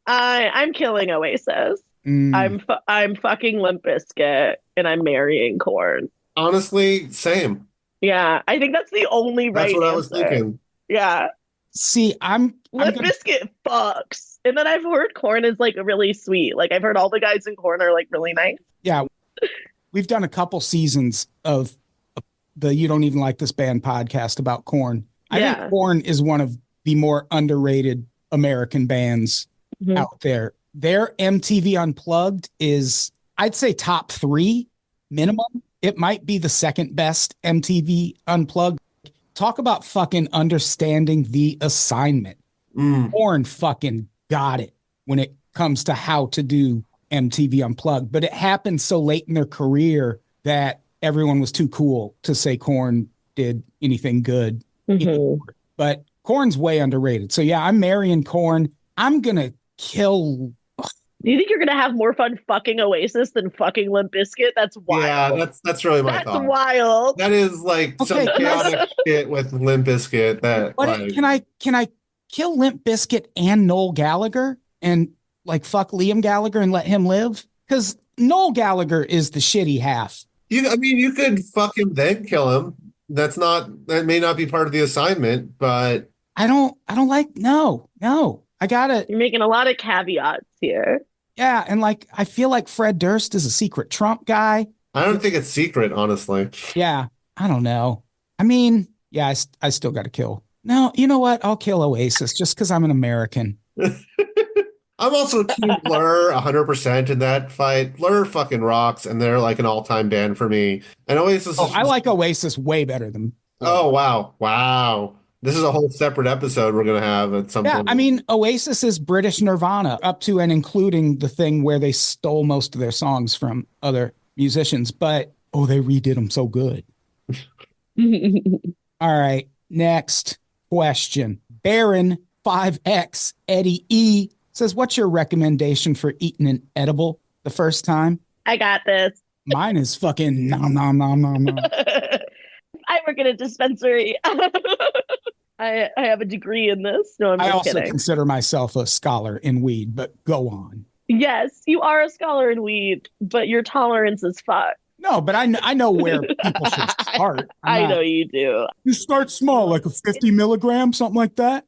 I'm killing Oasis. I'm fucking Limp Bizkit and I'm marrying Korn. Honestly, same. Yeah, I think that's the only right That's what answer. I was thinking. Yeah. See, Limp Bizkit fucks. And then I've heard Korn is like really sweet. Like I've heard all the guys in Korn are like really nice. Yeah. We've done a couple seasons of the You Don't Even Like This Band podcast about Korn. I think Korn is one of the more underrated American bands out there. Their MTV Unplugged is, I'd say, top 3 minimum. It might be the second best MTV Unplugged. Talk about fucking understanding the assignment. Korn fucking got it when it comes to how to do MTV Unplugged. But it happened so late in their career that everyone was too cool to say Korn did anything good. But Korn's way underrated. So yeah, I'm marrying Korn. I'm going to kill. Do you think you're going to have more fun fucking Oasis than fucking Limp Bizkit? That's wild. Yeah, that's really my thought. That's wild. That is like some chaotic shit with Limp Bizkit. That like, can I kill Limp Bizkit and Noel Gallagher and like fuck Liam Gallagher and let him live? Because Noel Gallagher is the shitty half. You could fuck him then kill him. That may not be part of the assignment, but I don't like, no. You're making a lot of caveats here. Yeah. And like, I feel like Fred Durst is a secret Trump guy. I don't think it's secret, honestly. Yeah. I don't know. I mean, yeah, I still got to kill. No, you know what? I'll kill Oasis just because I'm an American. I'm also Team Blur 100% in that fight. Blur fucking rocks, and they're like an all-time band for me. And Oasis. I like Oasis way better than. Oh wow! This is a whole separate episode we're gonna have at some point. I mean, Oasis is British Nirvana, up to and including the thing where they stole most of their songs from other musicians. But they redid them so good. All right, next question. Baron 5X Eddie E says, what's your recommendation for eating an edible the first time? I got this. Mine is fucking nom, nom, nom, nom, nom. I work at a dispensary. I have a degree in this. No, I'm just I also kidding. consider myself a scholar in weed, but go on. Yes, you are a scholar in weed, but your tolerance is fucked. No, but I know where people should start. I know you do. You start small, like a 50 milligram, something like that.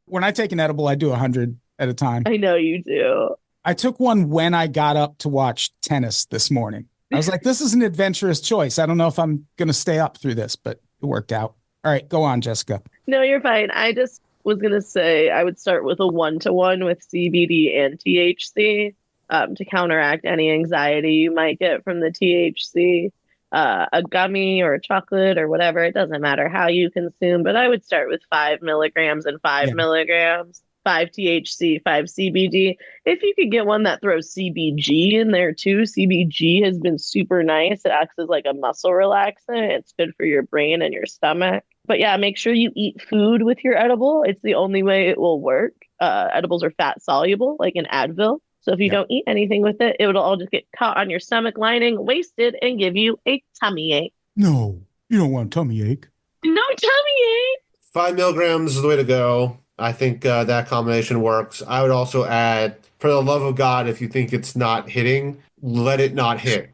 When I take an edible, I do 100 at a time. I know you do. I took one when I got up to watch tennis this morning. I was like, this is an adventurous choice. I don't know if I'm going to stay up through this, but it worked out. All right, go on, Jessica. No, you're fine. I just was going to say I would start with a 1-to-1 with CBD and THC to counteract any anxiety you might get from the THC. a gummy or a chocolate or whatever. It doesn't matter how you consume, but I would start with 5 milligrams and 5 milligrams, 5 THC, 5 CBD. If you could get one that throws CBG in there too, CBG has been super nice. It acts as like a muscle relaxant. It's good for your brain and your stomach. But yeah, make sure you eat food with your edible. It's the only way it will work. Edibles are fat soluble, like an Advil. So if you don't eat anything with it, it will all just get caught on your stomach lining, wasted, and give you a tummy ache. No, you don't want a tummy ache. No tummy ache. 5 milligrams is the way to go. I think that combination works. I would also add, for the love of God, if you think it's not hitting, let it not hit.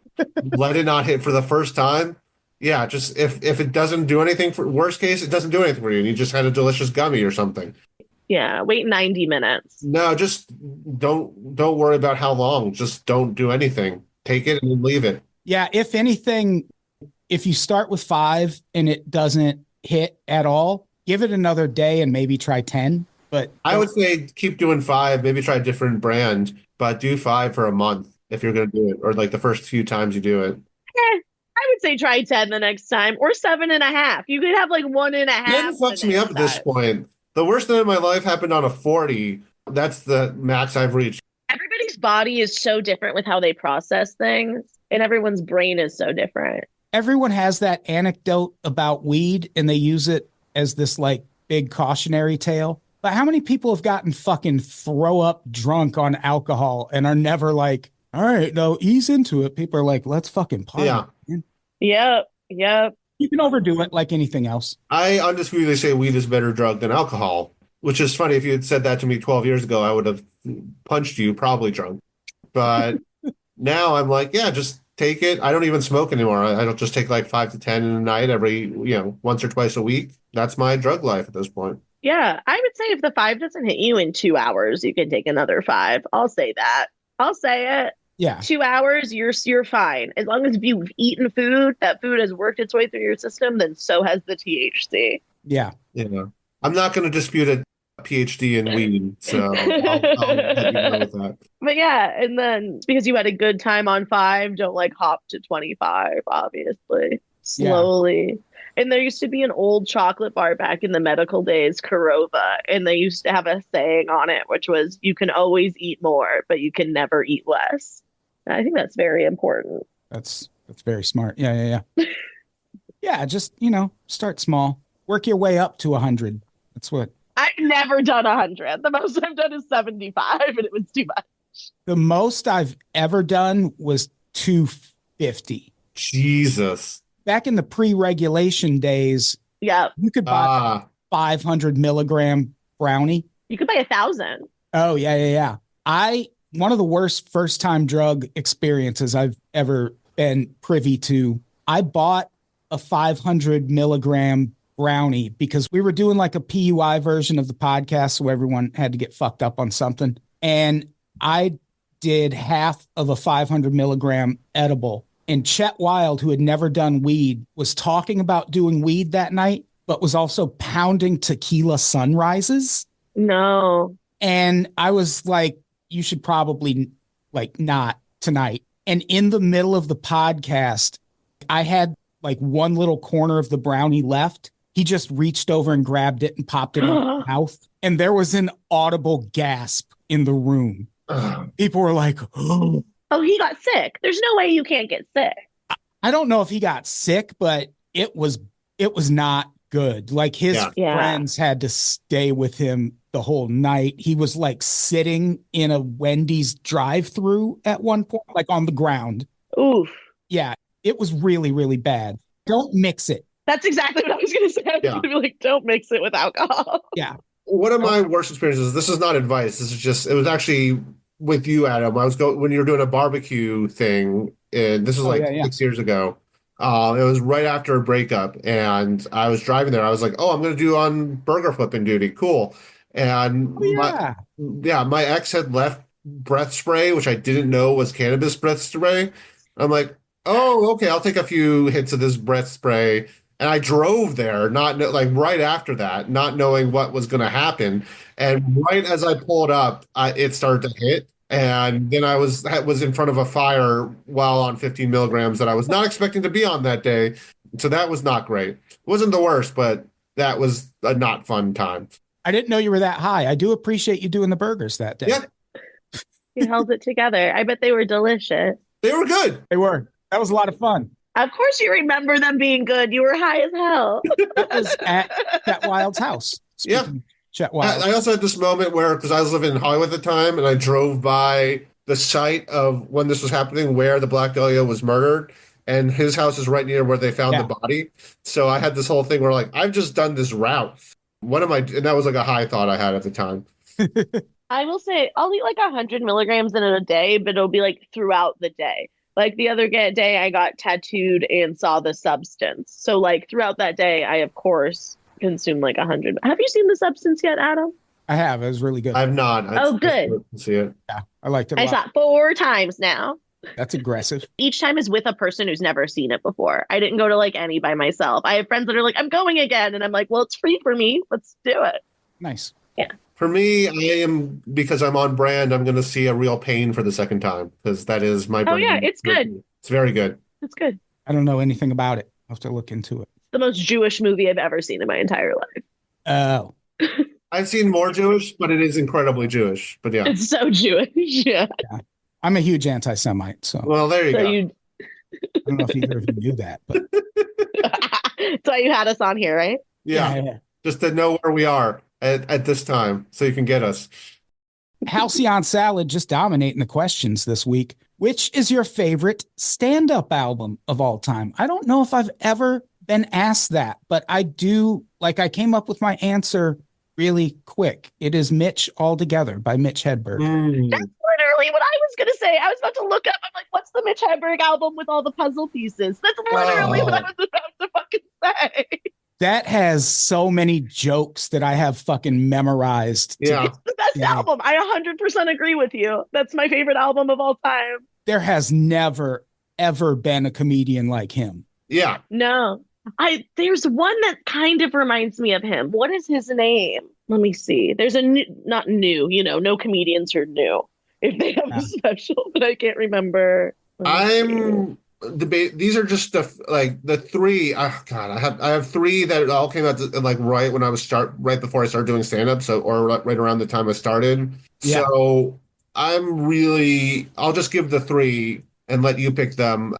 Let it not hit for the first time. Yeah, just if it doesn't do anything, for worst case, it doesn't do anything for you, and you just had a delicious gummy or something. Yeah, wait 90 minutes. No, just don't worry about how long. Just don't do anything. Take it and leave it. Yeah, if anything, if you start with 5 and it doesn't hit at all, give it another day and maybe try 10. But I would say keep doing 5, maybe try a different brand, but do 5 for a month if you're going to do it, or like the first few times you do it. I would say try 10 the next time, or 7.5. You could have like 1.5. 10 fucks me up at this point. The worst night of my life happened on a 40. That's the max I've reached. Everybody's body is so different with how they process things, and everyone's brain is so different. Everyone has that anecdote about weed, and they use it as this like big cautionary tale. But how many people have gotten fucking throw up drunk on alcohol and are never like, all right, no, ease into it. People are like, let's fucking party. Yeah. Yep. You can overdo it like anything else. I undisputedly say weed is a better drug than alcohol, which is funny. If you had said that to me 12 years ago, I would have punched you, probably drunk. But now I'm like, yeah, just take it. I don't even smoke anymore. I don't just take like 5 to 10 in a night every, once or twice a week. That's my drug life at this point. Yeah, I would say if the 5 doesn't hit you in 2 hours, you can take another 5. I'll say that. I'll say it. Yeah. 2 hours, you're fine. As long as you've eaten food, that food has worked its way through your system, then so has the THC. Yeah. I'm not going to dispute a PhD in weed, so I'll let you know with that. But yeah, and then because you had a good time on 5, don't like hop to 25, obviously. Slowly. Yeah. And there used to be an old chocolate bar back in the medical days, Korova, and they used to have a saying on it, which was, you can always eat more, but you can never eat less. I think that's very important. That's very smart. Yeah. Yeah, just, start small. Work your way up to 100. That's what. I've never done 100. The most I've done is 75, and it was too much. The most I've ever done was 250. Jesus. Back in the pre-regulation days, you could buy 500 milligram brownie. You could buy 1,000. Oh, yeah. One of the worst first-time drug experiences I've ever been privy to, I bought a 500 milligram brownie because we were doing like a PUI version of the podcast, so everyone had to get fucked up on something. And I did half of a 500 milligram edible. And Chet Wild, who had never done weed, was talking about doing weed that night, but was also pounding tequila sunrises. No. And I was like, you should probably like not tonight. And in the middle of the podcast, I had like one little corner of the brownie left. He just reached over and grabbed it and popped it in his mouth. And there was an audible gasp in the room. People were like, oh. Oh, he got sick. There's no way you can't get sick. I don't know if he got sick, but it was not good. Like his friends had to stay with him the whole night. He was like sitting in a Wendy's drive-through at one point, like on the ground. Oof. Yeah, it was really, really bad. Don't mix it. That's exactly what I was going to say. I was going to be like, don't mix it with alcohol. Yeah. One of my worst experiences, this is not advice. This is just, it was actually with you, Adam. I was when you were doing a barbecue thing, and this was 6 years ago. It was right after a breakup, and I was driving there. I was like, "Oh, I'm going to do on burger flipping duty. Cool." And my ex had left breath spray, which I didn't know was cannabis breath spray. I'm like, "Oh, okay. I'll take a few hits of this breath spray." And I drove there, right after that, not knowing what was going to happen. And right as I pulled up, it started to hit. And then I was in front of a fire while on 15 milligrams that I was not expecting to be on that day. So that was not great. It wasn't the worst, but that was a not fun time. I didn't know you were that high. I do appreciate you doing the burgers that day. Yeah, You held it together. I bet they were delicious. they were good. They were. That was a lot of fun. Of course you remember them being good. You were high as hell. That was at Chet Wild's house. Yeah. Speaking of Chet Wild. I also had this moment where, because I was living in Hollywood at the time, and I drove by the site of when this was happening, where the Black Dahlia was murdered, and his house is right near where they found the body. So I had this whole thing where, like, I've just done this route. What am I? And that was like a high thought I had at the time. I will say I'll eat like 100 milligrams in a day, but it'll be like throughout the day. Like the other day, I got tattooed and saw the substance. So like throughout that day, I of course consumed like 100. Have you seen the substance yet, Adam? I have. It was really good. I've not. Good. See it. Yeah, I liked it. I saw it 4 times now. That's aggressive. Each time is with a person who's never seen it before. I didn't go to like any by myself. I have friends that are like, I'm going again. And I'm like, well, it's free for me. Let's do it. Nice. Yeah. For me, I am, because I'm on brand, I'm going to see a real pain for the second time, because that is my brand. Oh, yeah, it's good. It's very good. It's good. I don't know anything about it. I'll have to look into it. It's the most Jewish movie I've ever seen in my entire life. Oh. I've seen more Jewish, but it is incredibly Jewish. But yeah. It's so Jewish. Yeah. I'm a huge anti-Semite, so. Well, there you go. I don't know if either of you knew that, but. That's why you had us on here, right? Yeah. Just to know where we are at this time, so you can get us. Halcyon Salad just dominating the questions this week. Which is your favorite stand-up album of all time? I don't know if I've ever been asked that, but I do, like, I came up with my answer really quick. It is Mitch Altogether by Mitch Hedberg. That's literally what I was going to say. I was about to look up, I'm like, what's the Mitch Hedberg album with all the puzzle pieces? That's literally what I was about to fucking say. That has so many jokes that I have fucking memorized. Yeah. It's the best album. I 100% agree with you. That's my favorite album of all time. There has never, ever been a comedian like him. Yeah. No. There's one that kind of reminds me of him. What is his name? Let me see. There's a new, not new, no comedians are new if they have a special, but I can't remember. These are just the three. Oh God, I have three that all came out right when I was right before I started doing stand up. So, or right around the time I started. Yeah. So I'll just give the three and let you pick them.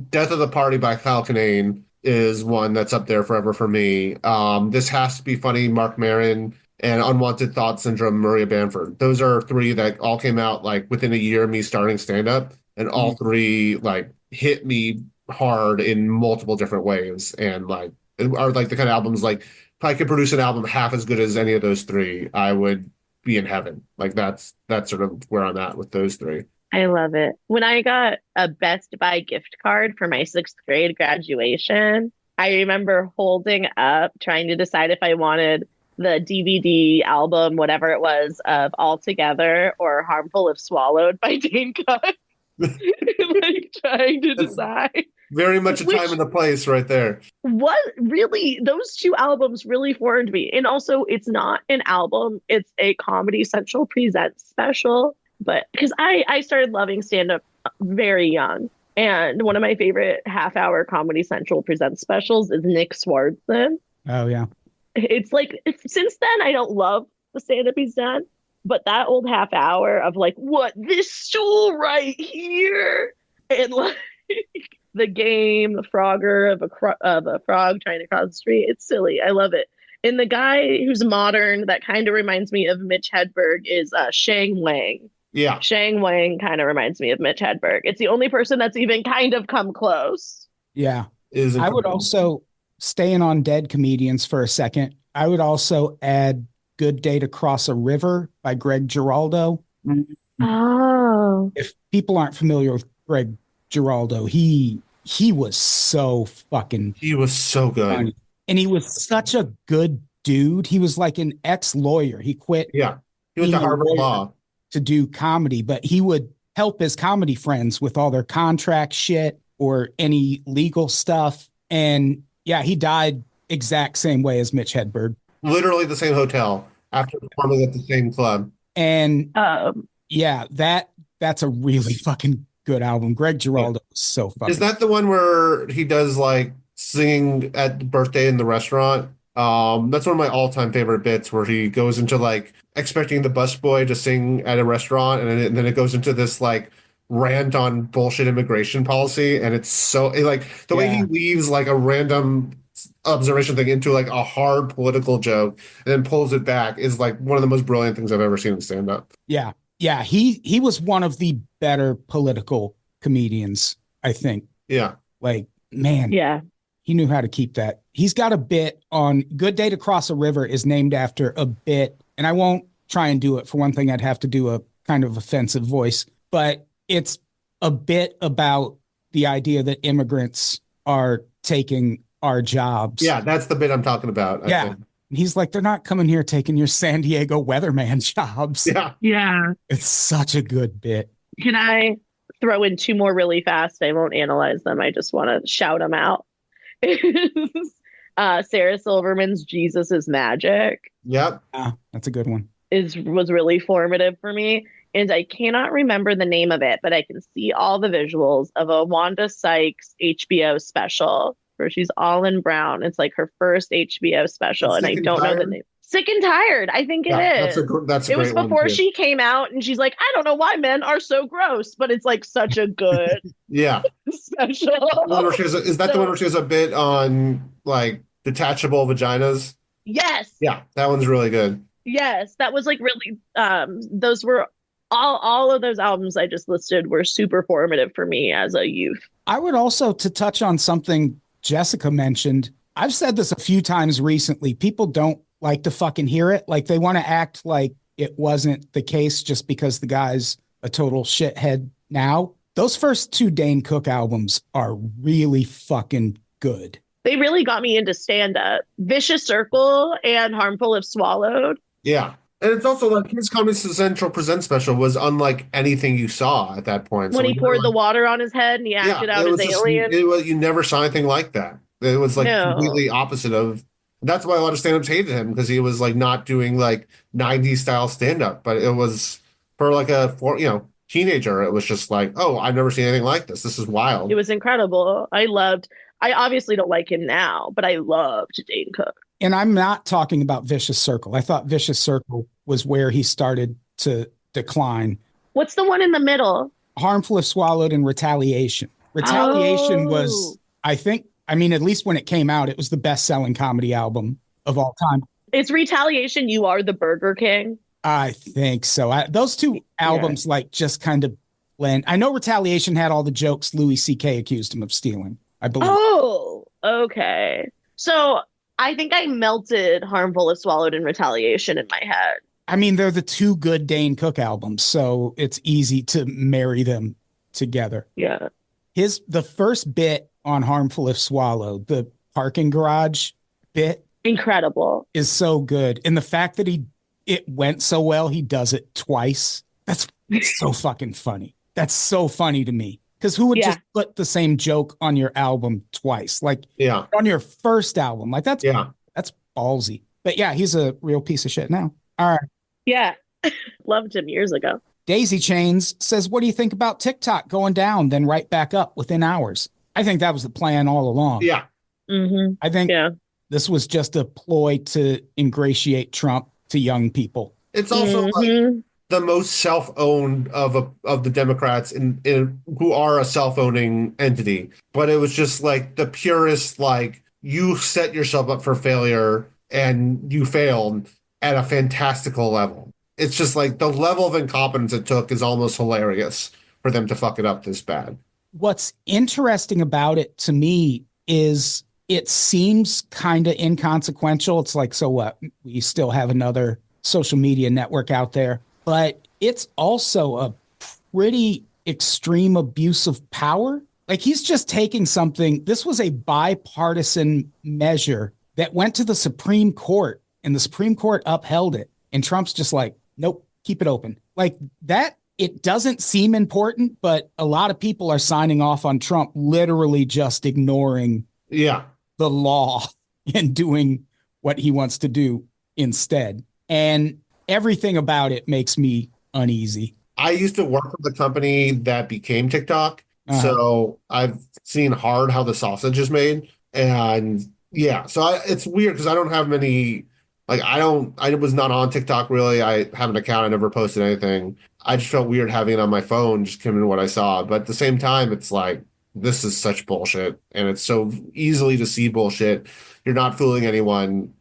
Death of the Party by Kyle Kinane is one that's up there forever for me. This Has to Be Funny, Mark Maron, and Unwanted Thought Syndrome, Maria Bamford. Those are three that all came out like within a year of me starting stand up, and all three hit me hard in multiple different ways, and are the kind of albums if I could produce an album half as good as any of those three, I would be in heaven. That's sort of where I'm at with those three. I love it. When I got a Best Buy gift card for my 6th grade graduation, I remember holding up trying to decide if I wanted the DVD album, whatever it was, of All Together or Harmful If Swallowed by Dane Cook. Trying to decide. Very much a time and a place right there. What really, those two albums really formed me. And also, it's not an album, it's a Comedy Central Presents special. But because I started loving stand-up very young. And one of my favorite half-hour Comedy Central Presents specials is Nick Swardson. Oh, yeah. It's since then, I don't love the stand-up he's done. But that old half hour of what this stool right here, and the game, the Frogger of a frog trying to cross the street. It's silly. I love it. And the guy who's modern that kind of reminds me of Mitch Hedberg is Shang Wang. Yeah, Shang Wang kind of reminds me of Mitch Hedberg. It's the only person that's even kind of come close. Yeah, I would also, staying on dead comedians for a second, I would also add Good Day to Cross a River by Greg Giraldo. Oh. If people aren't familiar with Greg Giraldo, he was so fucking He was so good. funny. And he was such a good dude. He was like an ex-lawyer. He quit. Yeah. He went to Harvard Law to do comedy, but he would help his comedy friends with all their contract shit or any legal stuff. And yeah, he died exact same way as Mitch Hedberg. Literally the same hotel after performing at the same club. And yeah, that that's a really fucking good album. Greg Giraldo is so fucking. Is that the one where he does like singing at the birthday in the restaurant? That's one of my all-time favorite bits where he goes into like expecting the busboy to sing at a restaurant, and then it goes into this like rant on bullshit immigration policy, and it's so like the way he weaves like a random observation thing into like a hard political joke and then pulls it back is like one of the most brilliant things I've ever seen in stand-up. Yeah. He was one of the better political comedians, I think. Yeah. Like, man. Yeah. He knew how to keep that. He's got a bit on Good Day to Cross a River is named after a bit, and I won't try and do it. For one thing, I'd have to do a kind of offensive voice, but it's a bit about the idea that immigrants are taking our jobs. Yeah, that's the bit I'm talking about. I think. He's like, they're not coming here taking your San Diego weatherman jobs. Yeah. Yeah. It's such a good bit. Can I throw in two more really fast? I won't analyze them. I just want to shout them out. Sarah Silverman's Jesus is Magic. Yep. That's a good one. Was really formative for me. And I cannot remember the name of it, but I can see all the visuals of a Wanda Sykes HBO special where she's all in brown. It's like her first HBO special, and I don't know the name. Sick and Tired, I think it is. That's a it was great before one she came out, and she's like, I don't know why men are so gross, but it's like such a good special. Is that the one where she has a bit on like detachable vaginas? Yes. Yeah, that one's really good. Yes, that was like really. Those were all of those albums I just listed were super formative for me as a youth. I would also, to touch on something Jessica mentioned, I've said this a few times recently. People don't like to fucking hear it. Like they want to act like it wasn't the case just because the guy's a total shithead now. Those first two Dane Cook albums are really fucking good. They really got me into stand-up. Vicious Circle and Harmful If Swallowed. Yeah. And it's also like his Comedy Central Present special was unlike anything you saw at that point. When he poured the water on his head and he acted out as alien. You never saw anything like that. It was like completely opposite of. That's why a lot of stand-ups hated him, because he was like not doing like 90s style stand-up. But it was for like teenager. It was just like, oh, I've never seen anything like this. This is wild. It was incredible. I obviously don't like him now, but I loved Dane Cook. And I'm not talking about Vicious Circle. I thought Vicious Circle was where he started to decline. What's the one in the middle? Harmful If Swallowed and Retaliation. Retaliation was, I think, at least when it came out, it was the best-selling comedy album of all time. Is Retaliation You Are the Burger King? I think so. Those two albums just kind of blend. I know Retaliation had all the jokes Louis C.K. accused him of stealing, I believe. Oh, okay. So I think I melted Harmful If Swallowed and Retaliation in my head. They're the two good Dane Cook albums, so it's easy to marry them together. Yeah. The first bit on Harmful If Swallowed, the parking garage bit, incredible, is so good. And the fact that it went so well, he does it twice. That's so fucking funny. That's so funny to me. Because who would just put the same joke on your album twice? Like on your first album. Like that's ballsy. But yeah, he's a real piece of shit now. All right. Yeah. Loved him years ago. Daisy Chains says, what do you think about TikTok going down, then right back up within hours? I think that was the plan all along. Yeah. Mm-hmm. I think this was just a ploy to ingratiate Trump to young people. It's also like the most self-owned of the Democrats in who are a self-owning entity. But it was just like the purest, like, you set yourself up for failure and you failed at a fantastical level. It's just like the level of incompetence it took is almost hilarious for them to fuck it up this bad. What's interesting about it to me is it seems kind of inconsequential. It's like, so what? We still have another social media network out there. But it's also a pretty extreme abuse of power. Like, he's just taking something. This was a bipartisan measure that went to the Supreme Court, and the Supreme Court upheld it. And Trump's just like, nope, keep it open. Like that, it doesn't seem important, but a lot of people are signing off on Trump literally just ignoring the law and doing what he wants to do instead. And everything about it makes me uneasy. I used to work for the company that became TikTok, Uh-huh. so I've seen hard how the sausage is made, and yeah, so it's weird because I don't have many. Like I was not on TikTok really. I have an account. I never posted anything. I just felt weird having it on my phone, just given what I saw. But at the same time, it's like this is such bullshit, and it's so easily to see bullshit. You're not fooling anyone.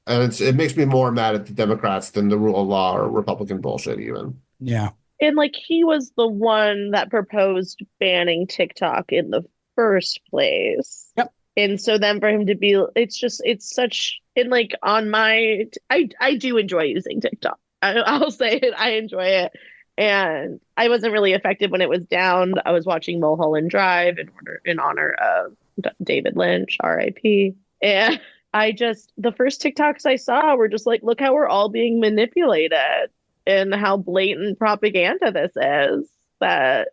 And it makes me more mad at the Democrats than the rule of law or Republican bullshit even. Yeah. And like he was the one that proposed banning TikTok in the first place. Yep. And so then for him to be, it's such, and like on I do enjoy using TikTok. I'll say it. I enjoy it. And I wasn't really affected when it was down. I was watching Mulholland Drive in honor of David Lynch, RIP. And the first TikToks I saw were just like, look how we're all being manipulated and how blatant propaganda this is. But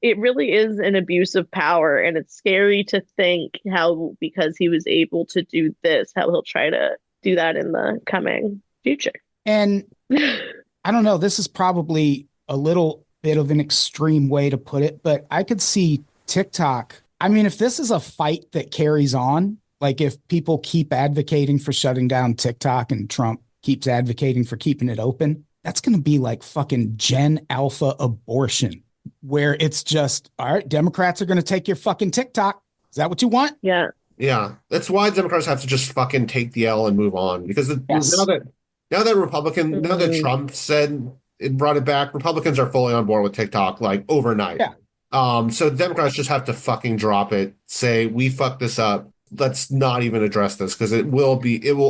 it really is an abuse of power, and it's scary to think how, because he was able to do this, how he'll try to do that in the coming future. And I don't know, this is probably a little bit of an extreme way to put it, but I could see TikTok. I mean, if this is a fight that carries on, like if people keep advocating for shutting down TikTok and Trump keeps advocating for keeping it open, that's going to be like fucking Gen Alpha abortion, where it's just, all right, Democrats are going to take your fucking TikTok. Is that what you want? Yeah. Yeah. That's why Democrats have to just fucking take the L and move on. Because Yes. now that Trump said it brought it back, Republicans are fully on board with TikTok like overnight. Yeah. So Democrats just have to fucking drop it, say, we fucked this up. Let's not even address this because it will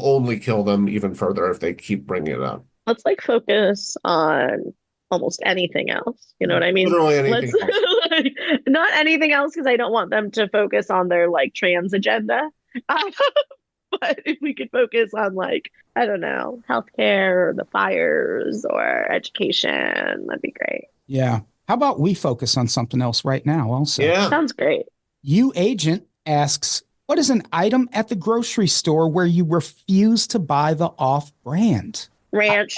only kill them even further if they keep bringing it up. Let's like focus on almost anything else. You know what I mean? Literally anything else. Like, not anything else, because I don't want them to focus on their like trans agenda. But if we could focus on like, I don't know, healthcare or the fires or education, that'd be great. Yeah. How about we focus on something else right now also? Yeah. Sounds great. You Agent asks, what is an item at the grocery store where you refuse to buy the off-brand? Ranch.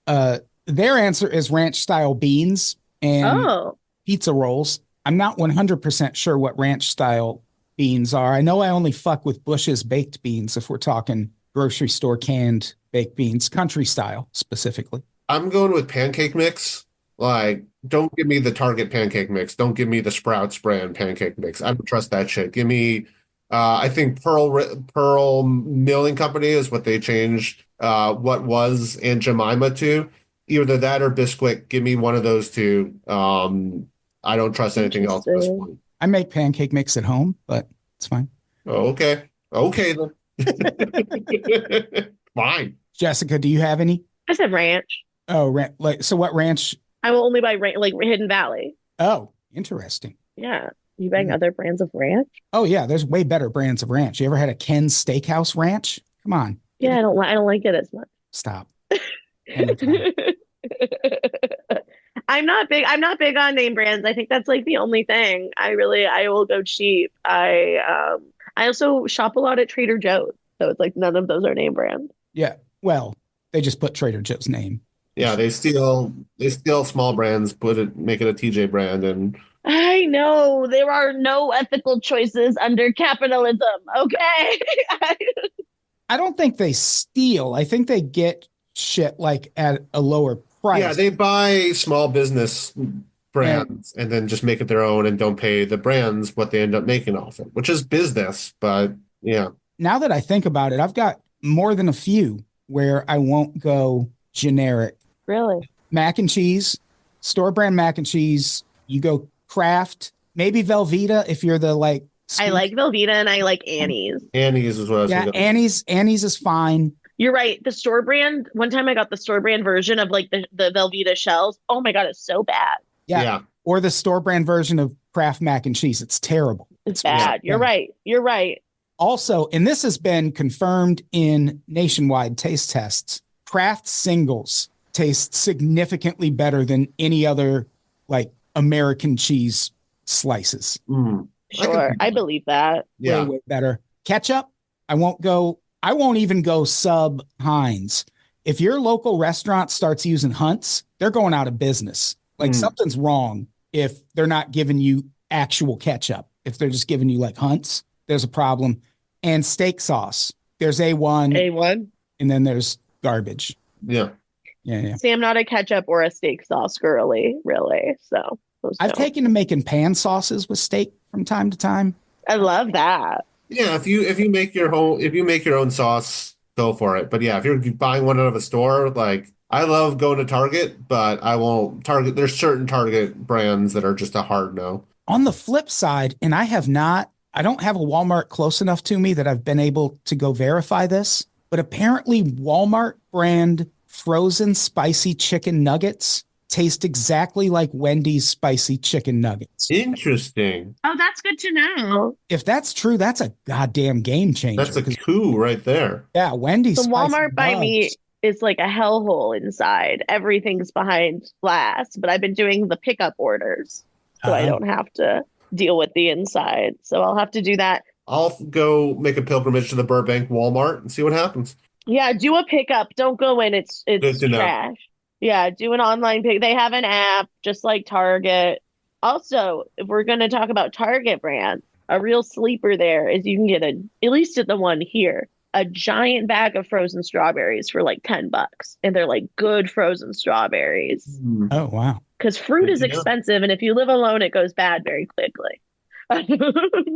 Their answer is ranch-style beans and pizza rolls. I'm not 100% sure what ranch-style beans are. I know I only fuck with Bush's baked beans if we're talking grocery store canned baked beans, country style specifically. I'm going with pancake mix. Like, don't give me the Target pancake mix. Don't give me the Sprouts brand pancake mix. I don't trust that shit. Give me, I think Pearl Milling Company is what they changed what was Aunt Jemima to. Either that or Bisquick. Give me one of those two. I don't trust anything else at this point. I make pancake mix at home, but it's fine. Oh, okay. Okay, then. Fine. Jessica, do you have any? I said ranch. Oh, so what ranch? I will only buy like Hidden Valley. Oh, interesting. Yeah. You buying other brands of ranch? Oh, yeah. There's way better brands of ranch. You ever had a Ken's Steakhouse ranch? Come on. Yeah, I don't like it as much. Stop. I'm not big on name brands. I think that's like the only thing. I will go cheap. I also shop a lot at Trader Joe's. So it's like none of those are name brands. Yeah. Well, they just put Trader Joe's name. Yeah, they steal small brands, make it a TJ brand, and I know there are no ethical choices under capitalism. Okay. I don't think they steal. I think they get shit like at a lower price. Yeah, they buy small business brands and then just make it their own and don't pay the brands what they end up making off it, which is business. But yeah. Now that I think about it, I've got more than a few where I won't go generic. Really? Mac and cheese, store brand mac and cheese. You go Kraft, maybe Velveeta if you're the like. I like Velveeta and I like Annie's. Annie's is what I was thinking. Annie's is fine. You're right. The store brand, one time I got the store brand version of like the Velveeta shells. Oh my God, it's so bad. Yeah. Or the store brand version of Kraft mac and cheese. It's terrible. It's bad. You're right. You're right. Also, and this has been confirmed in nationwide taste tests, Kraft singles taste significantly better than any other like American cheese slices. Sure. I believe that. Yeah. Way better. Ketchup, I won't even go sub Heinz. If your local restaurant starts using Hunt's, they're going out of business. Like something's wrong if they're not giving you actual ketchup. If they're just giving you like Hunt's, there's a problem. And steak sauce. There's A1, and then there's garbage. Yeah. See, I'm not a ketchup or a steak sauce girly, really. So I've taken to making pan sauces with steak from time to time. I love that. Yeah, if you make your own sauce, go for it. But yeah, if you're buying one out of a store, like I love going to Target, but I won't Target. There's certain Target brands that are just a hard no. On the flip side, and I don't have a Walmart close enough to me that I've been able to go verify this, but apparently Walmart brand frozen spicy chicken nuggets taste exactly like Wendy's spicy chicken nuggets. Interesting. Oh, that's good to know. If that's true, that's a goddamn game changer. That's a coup right there. Yeah, Wendy's. The Walmart by me is like a hellhole inside. Everything's behind glass, but I've been doing the pickup orders, so I don't have to deal with the inside. So I'll have to do that. I'll go make a pilgrimage to the Burbank Walmart and see what happens. Yeah, do a pickup. Don't go in. It's trash. Know. Yeah, do an online pick. They have an app just like Target. Also, if we're going to talk about Target brand, a real sleeper there is you can get at least at the one here, a giant bag of frozen strawberries for like $10. And they're like good frozen strawberries. Oh, wow. Because fruit is expensive. And if you live alone, it goes bad very quickly.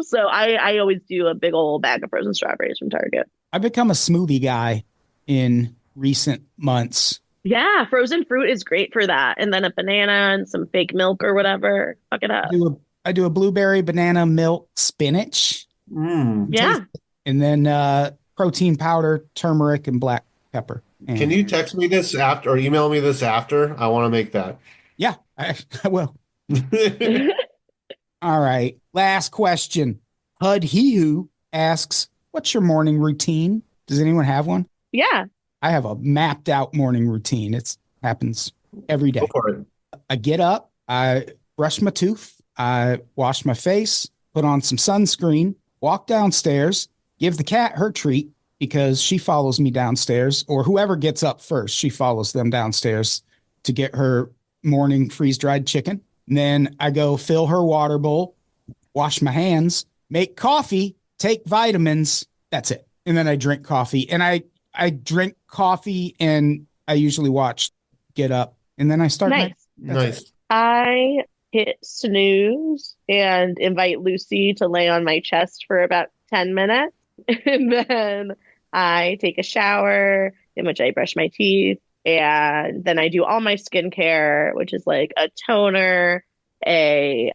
So I always do a big old bag of frozen strawberries from Target. I've become a smoothie guy in recent months. Yeah, frozen fruit is great for that. And then a banana and some fake milk or whatever. Fuck it up. I do a blueberry, banana, milk, spinach. Yeah. And then protein powder, turmeric, and black pepper. And can you text me this after or email me this after? I want to make that. Yeah, I will. All right. Last question. Hud He-Who asks, what's your morning routine? Does anyone have one? Yeah. I have a mapped out morning routine. It happens every day. Go for it. I get up, I brush my tooth, I wash my face, put on some sunscreen, walk downstairs, give the cat her treat because she follows me downstairs, or whoever gets up first, she follows them downstairs to get her morning freeze-dried chicken. And then I go fill her water bowl, wash my hands, make coffee, take vitamins. That's it. And then I drink coffee. And I drink coffee and I usually watch Get Up. And then I start. Nice. I hit snooze and invite Lucy to lay on my chest for about 10 minutes. And then I take a shower in which I brush my teeth. And then I do all my skincare, which is like a toner, a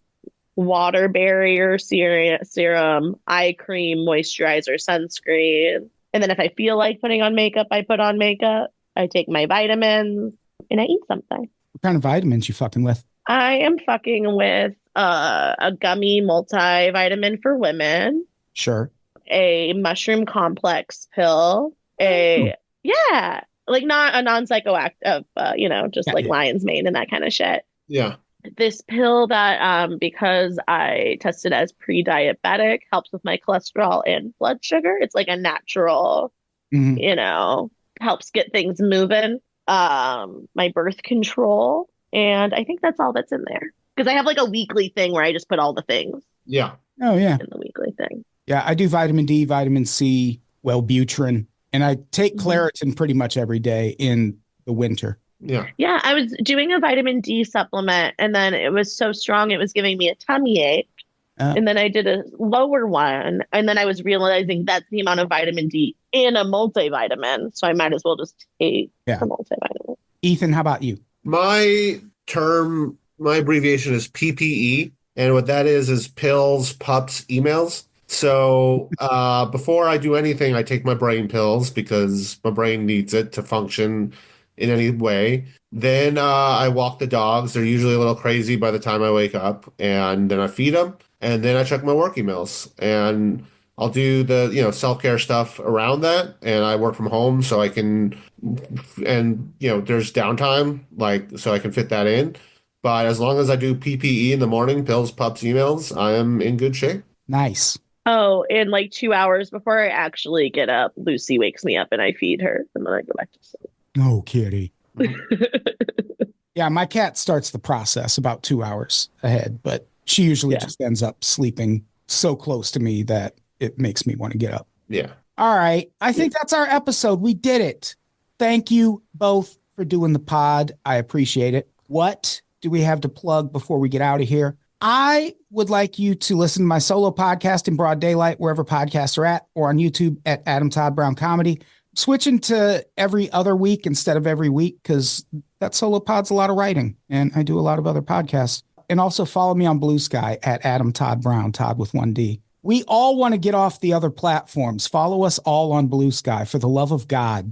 water barrier serum, eye cream, moisturizer, sunscreen. And then if I feel like putting on makeup, I put on makeup. I take my vitamins and I eat something. What kind of vitamins you fucking with? I am fucking with a gummy multivitamin for women. Sure. A mushroom complex pill. Yeah. Like not a non-psychoactive, just like lion's mane and that kind of shit. Yeah. This pill that, because I tested as pre-diabetic, helps with my cholesterol and blood sugar. It's like a natural, helps get things moving. My birth control. And I think that's all that's in there. Because I have like a weekly thing where I just put all the things. Yeah. Oh, yeah. In the weekly thing. Yeah, I do vitamin D, vitamin C, Wellbutrin. And I take Claritin pretty much every day in the winter. Yeah. Yeah, I was doing a vitamin D supplement, and then it was so strong it was giving me a tummy ache. And then I did a lower one, and then I was realizing that's the amount of vitamin D in a multivitamin, so I might as well just take the multivitamin. Ethan, how about you? My abbreviation is PPE, and what that is pills, pups, emails. So before I do anything, I take my brain pills because my brain needs it to function in any way. Then I walk the dogs. They're usually a little crazy by the time I wake up, and then I feed them, and then I check my work emails, and I'll do the self-care stuff around that, and I work from home so I can, and there's downtime so I can fit that in. But as long as I do PPE in the morning, pills, pups, emails, I am in good shape. Nice. Oh, in like 2 hours before I actually get up, Lucy wakes me up and I feed her, and then I go back to sleep. Oh, kitty. Yeah, my cat starts the process about 2 hours ahead, but she usually just ends up sleeping so close to me that it makes me want to get up. Yeah. All right. I think that's our episode. We did it. Thank you both for doing the pod. I appreciate it. What do we have to plug before we get out of here? I would like you to listen to my solo podcast in broad daylight, wherever podcasts are at, or on YouTube at Adam Todd Brown Comedy. Switching to every other week instead of every week because that solo pod's a lot of writing, and I do a lot of other podcasts. And also follow me on Blue Sky at Adam Todd Brown, Todd with 1D. We all want to get off the other platforms. Follow us all on Blue Sky, for the love of God.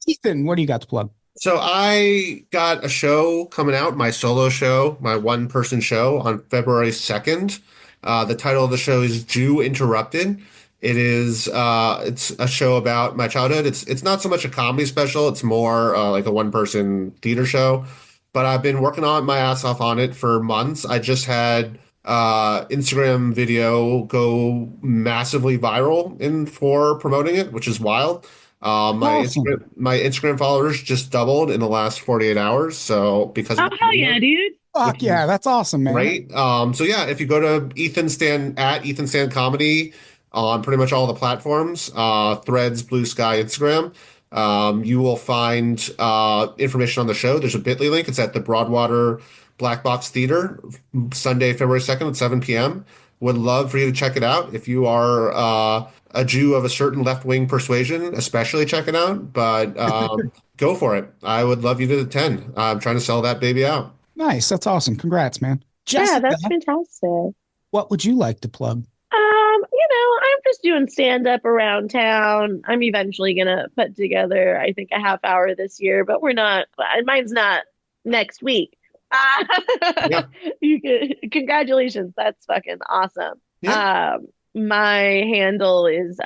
Ethan, what do you got to plug? So I got a show coming out, my solo show, my one-person show on February 2nd. The title of the show is Jew Interrupted. It is it's a show about my childhood. It's not so much a comedy special. It's more like a one-person theater show. But I've been working on my ass off on it for months. I just had Instagram video go massively viral for promoting it, which is wild. My Instagram followers just doubled in the last 48 hours. So because hell yeah, dude. Fuck yeah, that's awesome, man. Right. So yeah, if you go to Ethan Stan Comedy on pretty much all the platforms, Threads, Blue Sky, Instagram, you will find information on the show. There's a bit.ly link. It's at the Broadwater Black Box Theater, Sunday, February 2nd at 7 p.m. Would love for you to check it out. If you are a Jew of a certain left-wing persuasion, especially check it out. But go for it. I would love you to attend. I'm trying to sell that baby out. Nice. That's awesome. Congrats, man. Jessica, yeah, that's fantastic. What would you like to plug? I'm just doing stand-up around town. I'm eventually going to put together, I think, a half hour this year, but mine's not next week. Yeah. Congratulations. That's fucking awesome. Yeah. My handle is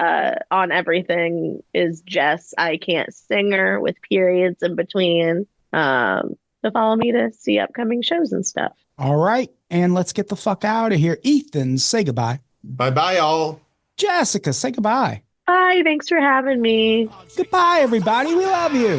on everything is Jess I Can't Singer with periods in between. So follow me to see upcoming shows and stuff. All right. And let's get the fuck out of here. Ethan, say goodbye. Bye-bye, y'all. Jessica, say goodbye. Bye. Thanks for having me. Goodbye, everybody. We love you. Bring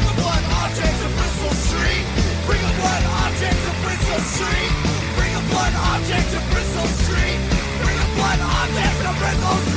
a blood object to Bristol Street. Bring a blood object to Bristol Street.